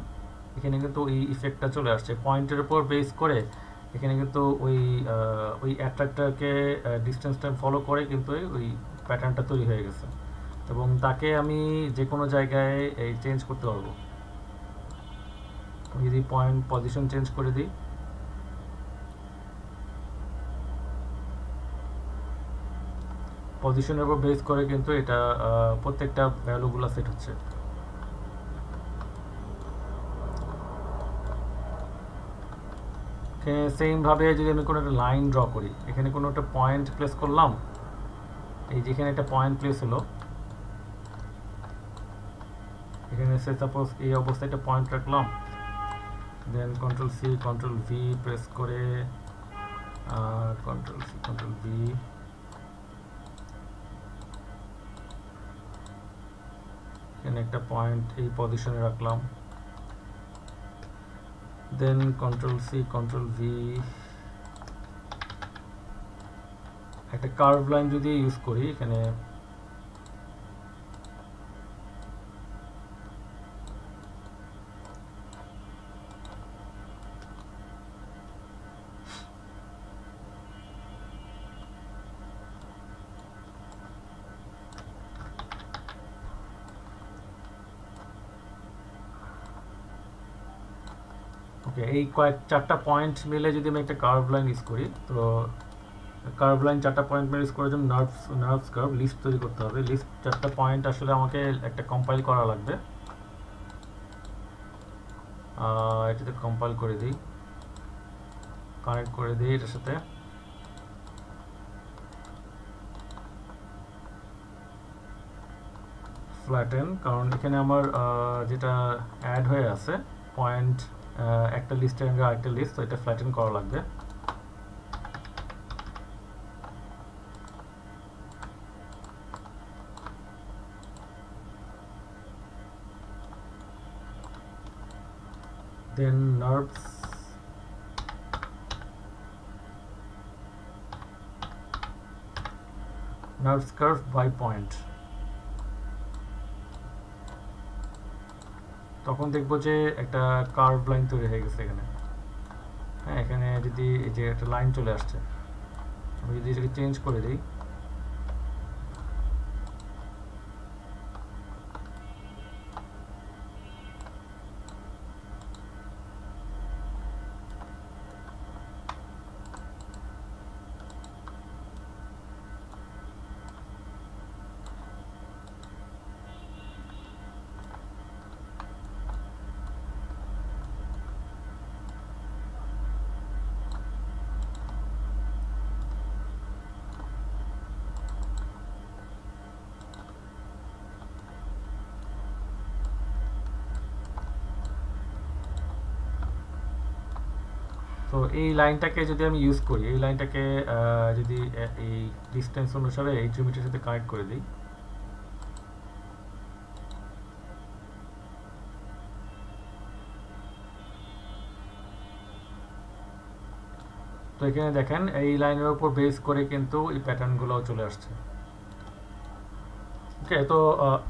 এখানে কিন্তু এই ইফেক্টটা চলে আসছে পয়েন্টের উপর বেস করে। এখানে কিন্তু ওই অ্যাট্রাক্টরকে ডিস্টেন্সটা ফলো করে কিন্তু ওই প্যাটার্নটা তৈরি হয়ে গেছে, এবং তাকে আমি যে কোনো জায়গায় এই চেঞ্জ করতে পারবো। আমি যদি পয়েন্ট পজিশন চেঞ্জ করে দিই, পজিশনের উপর বেস করে কিন্তু এটা প্রত্যেকটা ভ্যালুগুলো সেট হচ্ছে। সেম ভাবে যদি আমি কোনো একটা লাইন ড্র করি, এখানে কোনো একটা পয়েন্ট প্লেস করলাম, এই যেখানে একটা পয়েন্ট প্লেস হলো, এখানে সে সাপোজ এই অবস্থায় একটা পয়েন্ট রাখলাম, then control C control V press করে কন্ট্রোল সি কন্ট্রোল ভি, এখানে একটা পয়েন্ট এই পজিশনে রাখলাম, then control C control V, একটা কার্ভ লাইন যদি ইউজ করি এখানে, ওকে, এই চারটা পয়েন্ট মিলে যদি আমি একটা কার্ভ লাইন ইউজ করি, তো কার্ভ লাইন চারটা পয়েন্ট মিলে ইউজ করার জন্য নার্ভস কার্ভ লিস্ট তৈরি করতে হবে। লিস্ট চারটা পয়েন্ট আসলে আমাকে একটা কম্পাইল করা লাগবে। এটাতে কম্পাইল করে দিই, কানেক্ট করে দিই এটার সাথে। ফ্ল্যাটেন, কারণ এখানে আমার যেটা অ্যাড হয়ে আছে পয়েন্ট, একটা লিস্টের সঙ্গে আরেকটা লিস্ট, তো এটা ফ্ল্যাটেন করা লাগবে। দেন nerves curve by point, তখন দেখবো যে একটা কার্ভ লাইন তৈরি হয়ে গেছে এখানে। হ্যাঁ, এখানে যদি এই যে একটা লাইন চলে আসছে, আমি যদি এটাকে চেঞ্জ করে দিই, তো এই লাইনটাকে যদি আমি ইউজ করি, এই লাইনটাকে যদি এই ডিস্টেন্স অনুসারে এই জিওমেট্রির সাথে কানেক্ট করে দিই, তো এখানে দেখেন এই লাইনের উপর বেস করে কিন্তু এই প্যাটার্নগুলোও চলে আসছে। ওকে, তো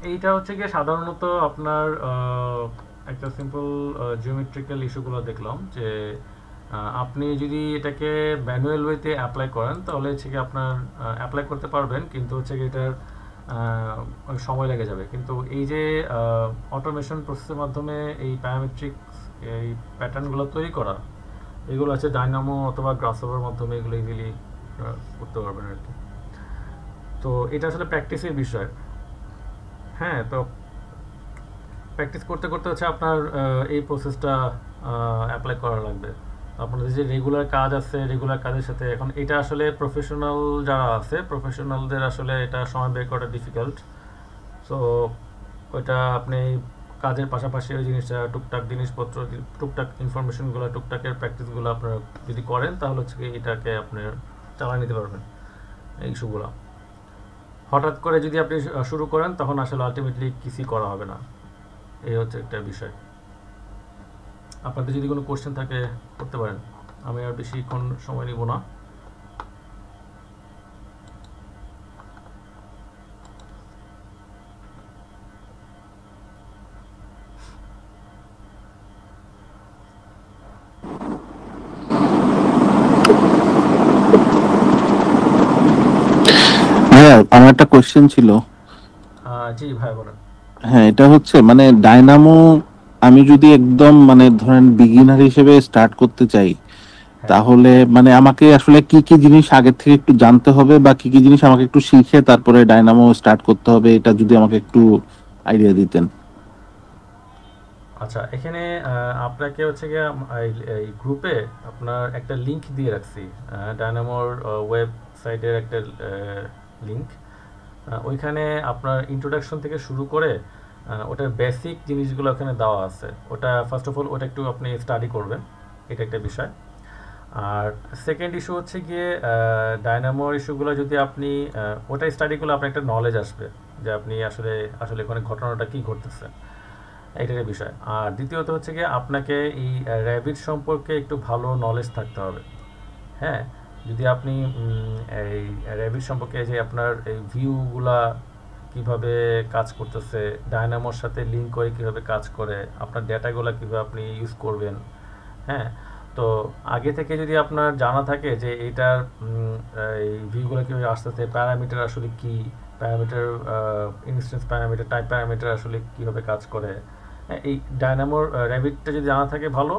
এইটা হচ্ছে গিয়ে সাধারণত আপনার একটা সিম্পল জিওমেট্রিক্যাল ইস্যুগুলো দেখলাম যে আপনি যদি এটাকে ম্যানুয়াল ওয়েতে অ্যাপ্লাই করেন তাহলে হচ্ছে কি আপনার অ্যাপ্লাই করতে পারবেন, কিন্তু হচ্ছে কি এটার অনেক সময় লেগে যাবে। কিন্তু এই যে অটোমেশন প্রসেসের মাধ্যমে এই প্যারামেট্রিক্স এই প্যাটার্নগুলো তৈরি করা, এগুলো আছে ডাইনামো অথবা গ্রাসহপারের মাধ্যমে এগুলো ইজিলি করতে পারবেন আর কি। তো এটা আসলে প্র্যাকটিসের বিষয়। হ্যাঁ, তো প্র্যাকটিস করতে করতে হচ্ছে আপনার এই প্রসেসটা অ্যাপ্লাই করা লাগবে। আপনাদের যে রেগুলার কাজ আছে, রেগুলার কাজের সাথে এখন এটা আসলে প্রফেশনাল যারা আছে, প্রফেশনালদের আসলে এটা সময় বের করা ডিফিকাল্ট। সো ওইটা আপনি কাজের পাশাপাশি ওই জিনিসটা টুকটাক জিনিসপত্র, টুকটাক ইনফরমেশনগুলো, টুকটাকের প্র্যাকটিসগুলো আপনারা যদি করেন তাহলে হচ্ছে কি এটাকে আপনি চালিয়ে নিতে পারবেন এই ইস্যুগুলো। হঠাৎ করে যদি আপনি শুরু করেন তখন আসলে আলটিমেটলি কিছুই করা হবে না, এই হচ্ছে একটা বিষয়। আপনাদের যদি কোনো কোশ্চেন থাকে করতে পারেন, আমি আর বেশিক্ষণ সময় নিব না। হ্যাঁ, আমার একটা কোশ্চেন ছিল। জি ভাই বলেন। হ্যাঁ, এটা হচ্ছে মানে ডায়নামো আমি যদি একদম মানে ধরেন বিগিনার হিসেবে স্টার্ট করতে চাই, হ্যাঁ, তাহলে মানে আমাকে আসলে কি কি জিনিস আগে থেকে একটু জানতে হবে বা কি কি জিনিস আমাকে একটু শিখে তারপরে ডায়নামো স্টার্ট করতে হবে, এটা যদি আমাকে একটু আইডিয়া দিতেন। আচ্ছা, এখানে আপনাকে হচ্ছে গিয়ে এই গ্রুপে আপনার একটা লিংক দিয়ে রাখছি, ডায়নামোর ওয়েবসাইটের একটা লিংক। ওইখানে আপনার ইন্ট্রোডাকশন থেকে শুরু করে ওটার বেসিক জিনিসগুলো ওখানে দেওয়া আছে। ওটা ফার্স্ট অফ অল ওটা একটু আপনি স্টাডি করবেন, এটা একটা বিষয়। আর সেকেন্ড ইস্যু হচ্ছে গিয়ে ডায়নামোর ইস্যুগুলো যদি আপনি ওটা স্টাডিগুলো আপনার একটা নলেজ আসবে যে আপনি আসলে আসলে ওখানে ঘটনাটা কী ঘটতেছে, এইটার বিষয়। আর দ্বিতীয়ত হচ্ছে গিয়ে আপনাকে এই র্যাবিট সম্পর্কে একটু ভালো নলেজ থাকতে হবে। হ্যাঁ, যদি আপনি এই র্যাবিট সম্পর্কে যে আপনার এই ভিউগুলা কিভাবে কাজ করতেছে, ডায়নামোর সাথে লিঙ্ক করে কিভাবে কাজ করে, আপনার ডেটাগুলো কিভাবে আপনি ইউজ করবেন, হ্যাঁ, তো আগে থেকে যদি আপনার জানা থাকে যে এইটার এই ভিউগুলো কীভাবে আসতেছে, প্যারামিটার আসলে কি, parameter instance parameter, type parameter আসলে কীভাবে কাজ করে, হ্যাঁ, এই ডায়নামোর র্যাবিটটা যদি জানা থাকে ভালো।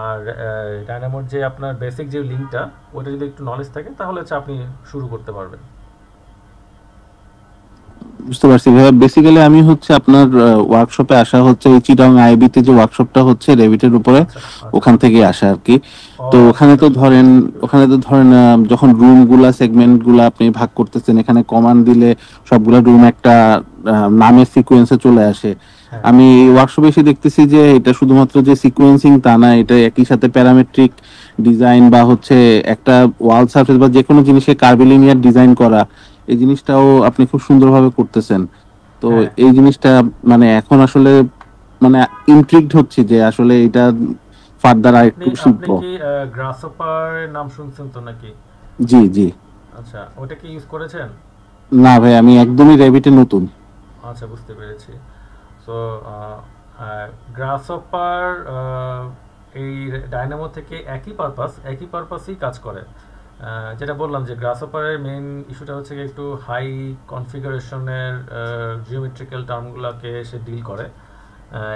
আর ডায়নামোর যে আপনার বেসিক যে লিঙ্কটা, ওটা যদি একটু নলেজ থাকে তাহলে হচ্ছে আপনি শুরু করতে পারবেন। বুঝতে পারছি ভাইয়া। বেসিক্যালি আমি হচ্ছে আপনার ওয়ার্কশপে আসা হচ্ছে ওই চিটাং আইবিতে যে ওয়ার্কশপটা হচ্ছে রেভিটের উপরে, আচ্ছা, আচ্ছা। ওখান থেকে আসা আর কি। ও তো আচ্ছা, ওখানে আচ্ছা, তো আচ্ছা। ধরেন যখন রুম গুলা সেগমেন্ট গুলা আপনি ভাগ করতেছেন, এখানে কমান্ড দিলে সবগুলা রুম একটা নামের সিকোয়েন্সে চলে আসে। হ্যাঁ, আমি ওয়ার্কশপে এসে দেখতেছি যে এটা শুধুমাত্র যে সিকোয়েন্সিং তা না, এটা একই সাথে প্যারামেট্রিক ডিজাইন বা হচ্ছে একটা ওয়াল সারফেস বা যে কোনো জিনিসে কার্ভিলিনিয়ার ডিজাইন করা, এই জিনিসটাও আপনি খুব সুন্দরভাবে করতেছেন। তো হ্যাঁ। এই জিনিসটা মানে এখন আসলে মানে ইন্ট্রিগড হচ্ছে যে আসলে এটা ফার্দার আর আপনি একটু আপনি শিখবো। কি গ্রাসহপার নাম শুনছেন তো নাকি? জি জি। আচ্ছা, ওটা কি ইউজ করেছেন? না ভাই, আমি একদমই রেভিটে নতুন। আচ্ছা, বুঝতে পেরেছি। সো গ্রাসহপার এই ডায়নামো থেকে একই পারপাসই কাজ করে। যেটা বললাম যে গ্রাসহপারের মেইন ইস্যুটা হচ্ছে গিয়ে একটু হাই কনফিগারেশনের জিওমেট্রিক্যাল টার্মগুলোকে সে ডিল করে।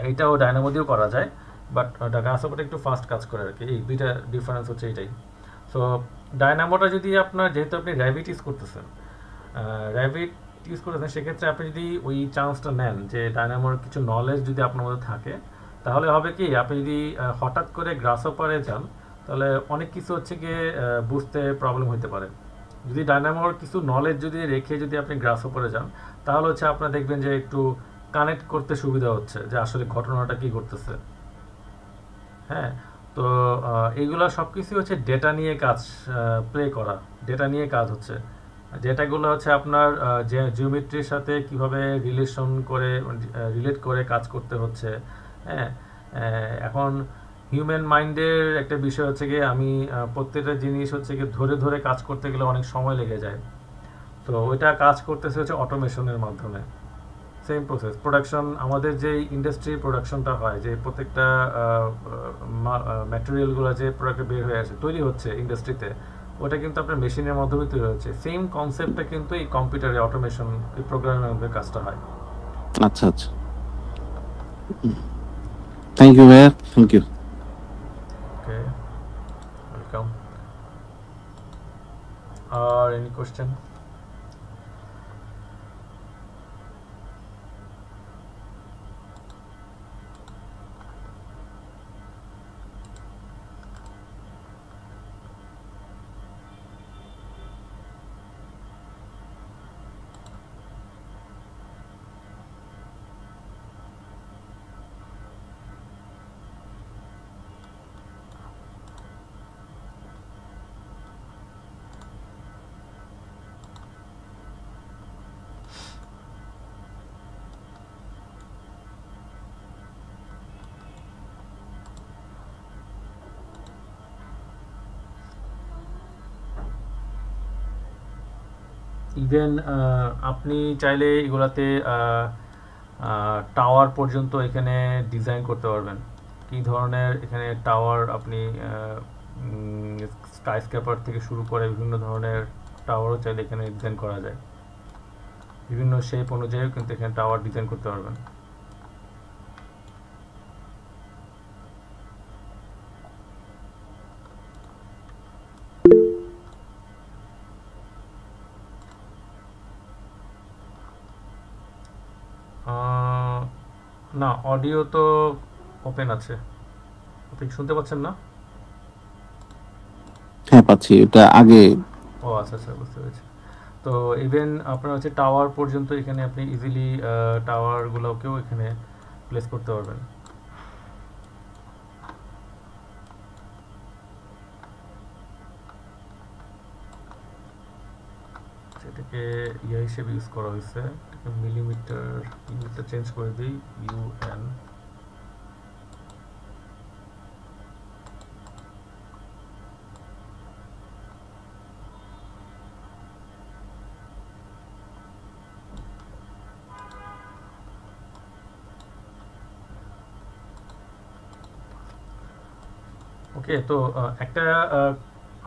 এইটাও ডায়নামো দিয়েও করা যায়, বাট গ্রাসহপারটা একটু ফাস্ট কাজ করে আর কি। এই দুইটা ডিফারেন্স হচ্ছে এইটাই। সো ডায়নামোটা যদি আপনার, যেহেতু আপনি র্যাবিট ইউজ করতেছেন, সেক্ষেত্রে আপনি যদি ওই চান্সটা নেন যে ডায়নামোর কিছু নলেজ যদি আপনার মধ্যে থাকে, তাহলে হবে কি, আপনি যদি হঠাৎ করে গ্রাসহপারে যান, তাহলে অনেক কিছু হচ্ছে গিয়ে বুঝতে প্রবলেম হতে পারে। যদি ডায়নামোর কিছু নলেজ যদি রেখে যদি আপনি গ্রাসহপারে যান, তাহলে হচ্ছে আপনার দেখবেন যে একটু কানেক্ট করতে সুবিধা হচ্ছে যে আসলে ঘটনাটা কি ঘটতেছে। হ্যাঁ, তো এইগুলা সব কিছু হচ্ছে ডেটা নিয়ে কাজ, ডেটা নিয়ে কাজ হচ্ছে। ডেটাগুলো হচ্ছে আপনার যে জিওমেট্রির সাথে কিভাবে রিলেট করে কাজ করতে হচ্ছে। হ্যাঁ, এখন হিউম্যান মাইন্ডের একটা বিষয় হচ্ছে গিয়ে, আমি প্রত্যেকটা জিনিস হচ্ছে গিয়ে ধরে ধরে কাজ করতে গেলে অনেক সময় লেগে যায়। তো ওইটা কাজ করতেছে হচ্ছে অটোমেশনের মাধ্যমে। সেম প্রসেস প্রোডাকশন, আমাদের যে ইন্ডাস্ট্রি প্রোডাকশনটা হয়, যে প্রত্যেকটা ম্যাটেরিয়ালগুলো যে প্রোডাক্টে বের হয়ে আসে, তৈরি হচ্ছে ইন্ডাস্ট্রিতে, ওটা কিন্তু আপনার মেশিনের মাধ্যমে তৈরি হচ্ছে। সেম কনসেপ্টটা কিন্তু এই কম্পিউটারে অটোমেশন, এই প্রোগ্রামের মাধ্যমে কাজটা হয়। আচ্ছা আচ্ছা, থ্যাংক ইউ ভাইয়া, থ্যাংক ইউ। Okay, welcome. আর এনি কোশ্চেন? ইভেন আপনি চাইলে এগুলাতে টাওয়ার পর্যন্ত এখানে ডিজাইন করতে পারবেন। কী ধরনের এখানে টাওয়ার আপনি, স্কাইস্ক্রেপার থেকে শুরু করে বিভিন্ন ধরনের টাওয়ারও চাইলে এখানে ডিজাইন করা যায়। বিভিন্ন শেপ অনুযায়ীও কিন্তু এখানে টাওয়ার ডিজাইন করতে পারবেন। না, অডিও তো ওপেন আছে। আপনি শুনতে পাচ্ছেন না? হ্যাঁ পাচ্ছি, এটা আগে। ও আচ্ছা আচ্ছা, বুঝতে পেরেছি। তো ইভেন আপনার হচ্ছে টাওয়ার পর্যন্ত এখানে আপনি ইজিলি টাওয়ারগুলোকেও এখানে প্লেস করতে পারবেন। সেটাকে ইয়ে হিসেবে ইউজ করা হয়েছে, এটাকে ইউনিটটা চেঞ্জ করে দিই, ইউএন। ওকে, তো একটা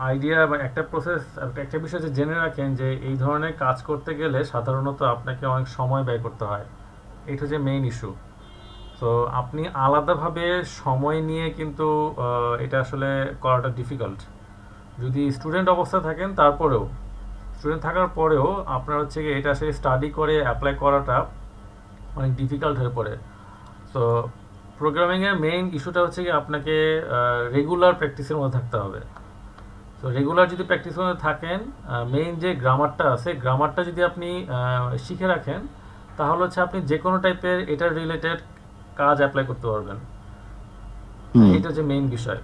আইডিয়া বা একটা প্রসেস, একটা বিষয় যে জেনে রাখেন যে এই ধরনের কাজ করতে গেলে সাধারণত আপনাকে অনেক সময় ব্যয় করতে হয়। এটা হচ্ছে মেইন ইস্যু। তো আপনি আলাদাভাবে সময় নিয়ে কিন্তু এটা আসলে করাটা ডিফিকাল্ট। যদি স্টুডেন্ট অবস্থায় থাকেন, স্টুডেন্ট থাকার পরেও আপনার হচ্ছে কি এটা আসলে স্টাডি করে অ্যাপ্লাই করাটা অনেক ডিফিকাল্ট হয়ে পড়ে। সো প্রোগ্রামিংয়ের মেইন ইস্যুটা হচ্ছে কি আপনাকে রেগুলার প্র্যাকটিসের মধ্যে থাকতে হবে। তো রেগুলার যদি প্র্যাকটিসের মধ্যে থাকেন, মেইন যে গ্রামারটা আছে, গ্রামারটা যদি আপনি শিখে রাখেন, তাহলে হচ্ছে আপনি যে কোনো টাইপের এটার রিলেটেড কাজ অ্যাপ্লাই করতে পারবেন। এটা হচ্ছে মেইন বিষয়।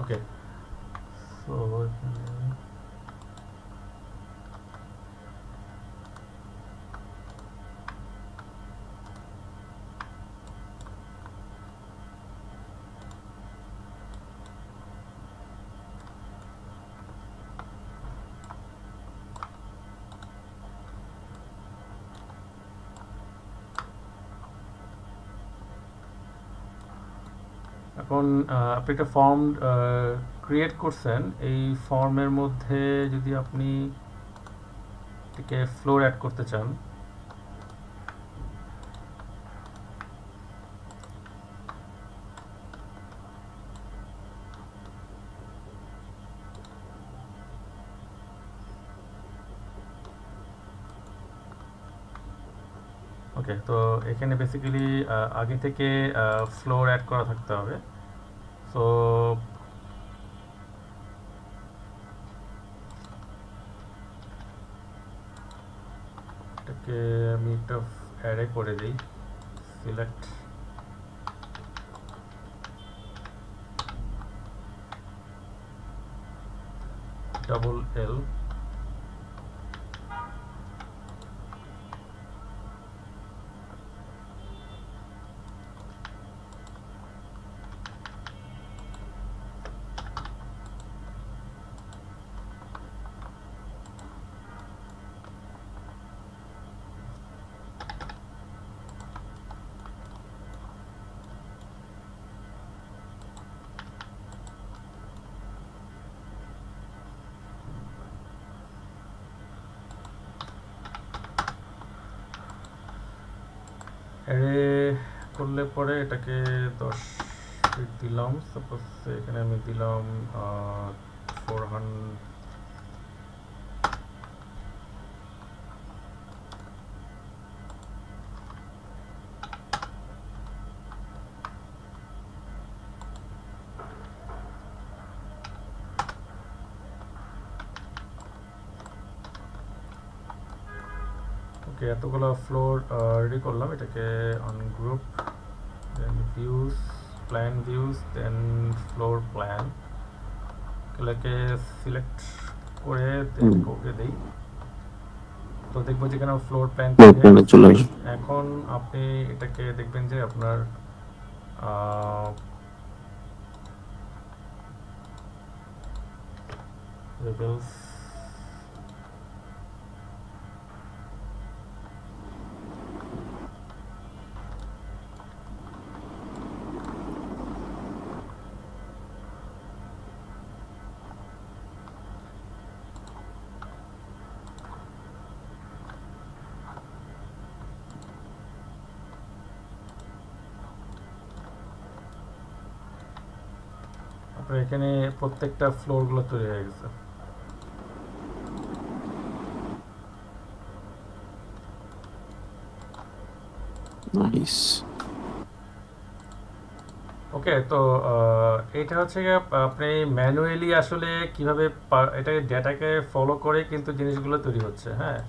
ওকে, সো এখন আপনি একটা ফর্ম ক্রিয়েট করছেন, এই ফর্মের মধ্যে যদি আপনি এটাকে ফ্লোর অ্যাড করতে চান, ওকে, তো এখানে বেসিক্যালি আগে থেকে ফ্লোর অ্যাড করা থাকতে হবে। সো এটাকে আমি একটা অ্যারে করে দিই, সিলেক্ট ডাবল এল, অ্যারে করলে পরে এটাকে 10 ফিট দিলাম, সাপোজ এখানে আমি দিলাম 400, ওকে, এতগুলো ফ্লোর রেডি করলাম। এটাকে আনগ্রুপ, দেন ভিউজ, প্ল্যান ভিউজ, দেন ফ্লোর প্ল্যান, এগুলোকে সিলেক্ট করে দেন ওকে দেই। তো দেখবো যেখানে ফ্লোর প্ল্যান চলে আসবে। এখন আপনি এটাকে দেখবেন যে আপনার লেভেলস, আপনার এখানে প্রত্যেকটা ফ্লোরগুলো তৈরি হয়ে গেছে। নাইস। ওকে, তো এটা হচ্ছে আপনি ম্যানুয়ালি আসলে কিভাবে এটাকে ডেটাকে ফলো করে কিন্তু জিনিসগুলো তৈরি হচ্ছে। হ্যাঁ,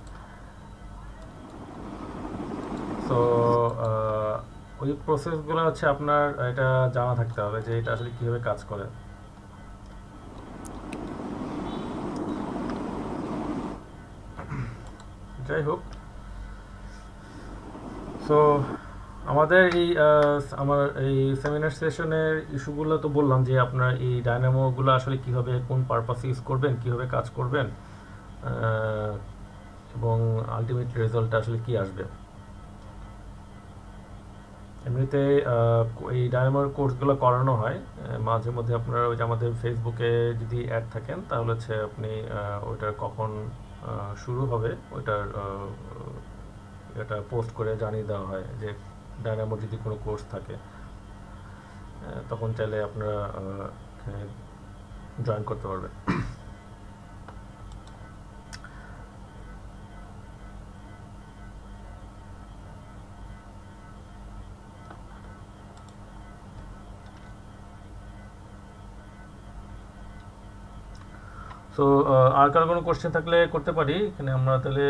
তো ওই প্রসেসগুলো হচ্ছে আপনার এটা জানা থাকতে হবে যে এটা আসলে কিভাবে কাজ করে। যাই হোক, সো আমাদের আমার এই সেমিনার সেশনের ইস্যুগুলো তো বললাম যে আপনার এই ডায়নামোগুলো আসলে কিভাবে কোন পারপাসে ইউজ করবেন, কিভাবে কাজ করবেন, এবং আলটিমেট রেজাল্ট আসলে কি আসবে। এমনিতে এই ডায়নামোর কোর্সগুলো করানো হয় মাঝে মধ্যে। আপনারা ওই যে আমাদের ফেসবুকে যদি অ্যাড থাকেন তাহলে হচ্ছে আপনি ওইটার কখন শুরু হবে ওইটার এটা পোস্ট করে জানিয়ে দেওয়া হয় যে ডায়নামোর যদি কোনো কোর্স থাকে তখন চাইলে আপনারা জয়েন করতে পারবেন। সো আর কারো কোনো কোশ্চেন থাকলে করতে পারি। এখানে আমরা তাহলে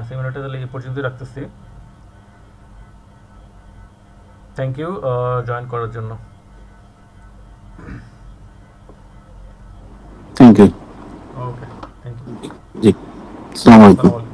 সেমিনারটা তাহলে এই পর্যন্তই রাখতেছি। থ্যাংক ইউ জয়েন করার জন্য। Thank you. Okay, thank you. জি, আসসালামু আলাইকুম।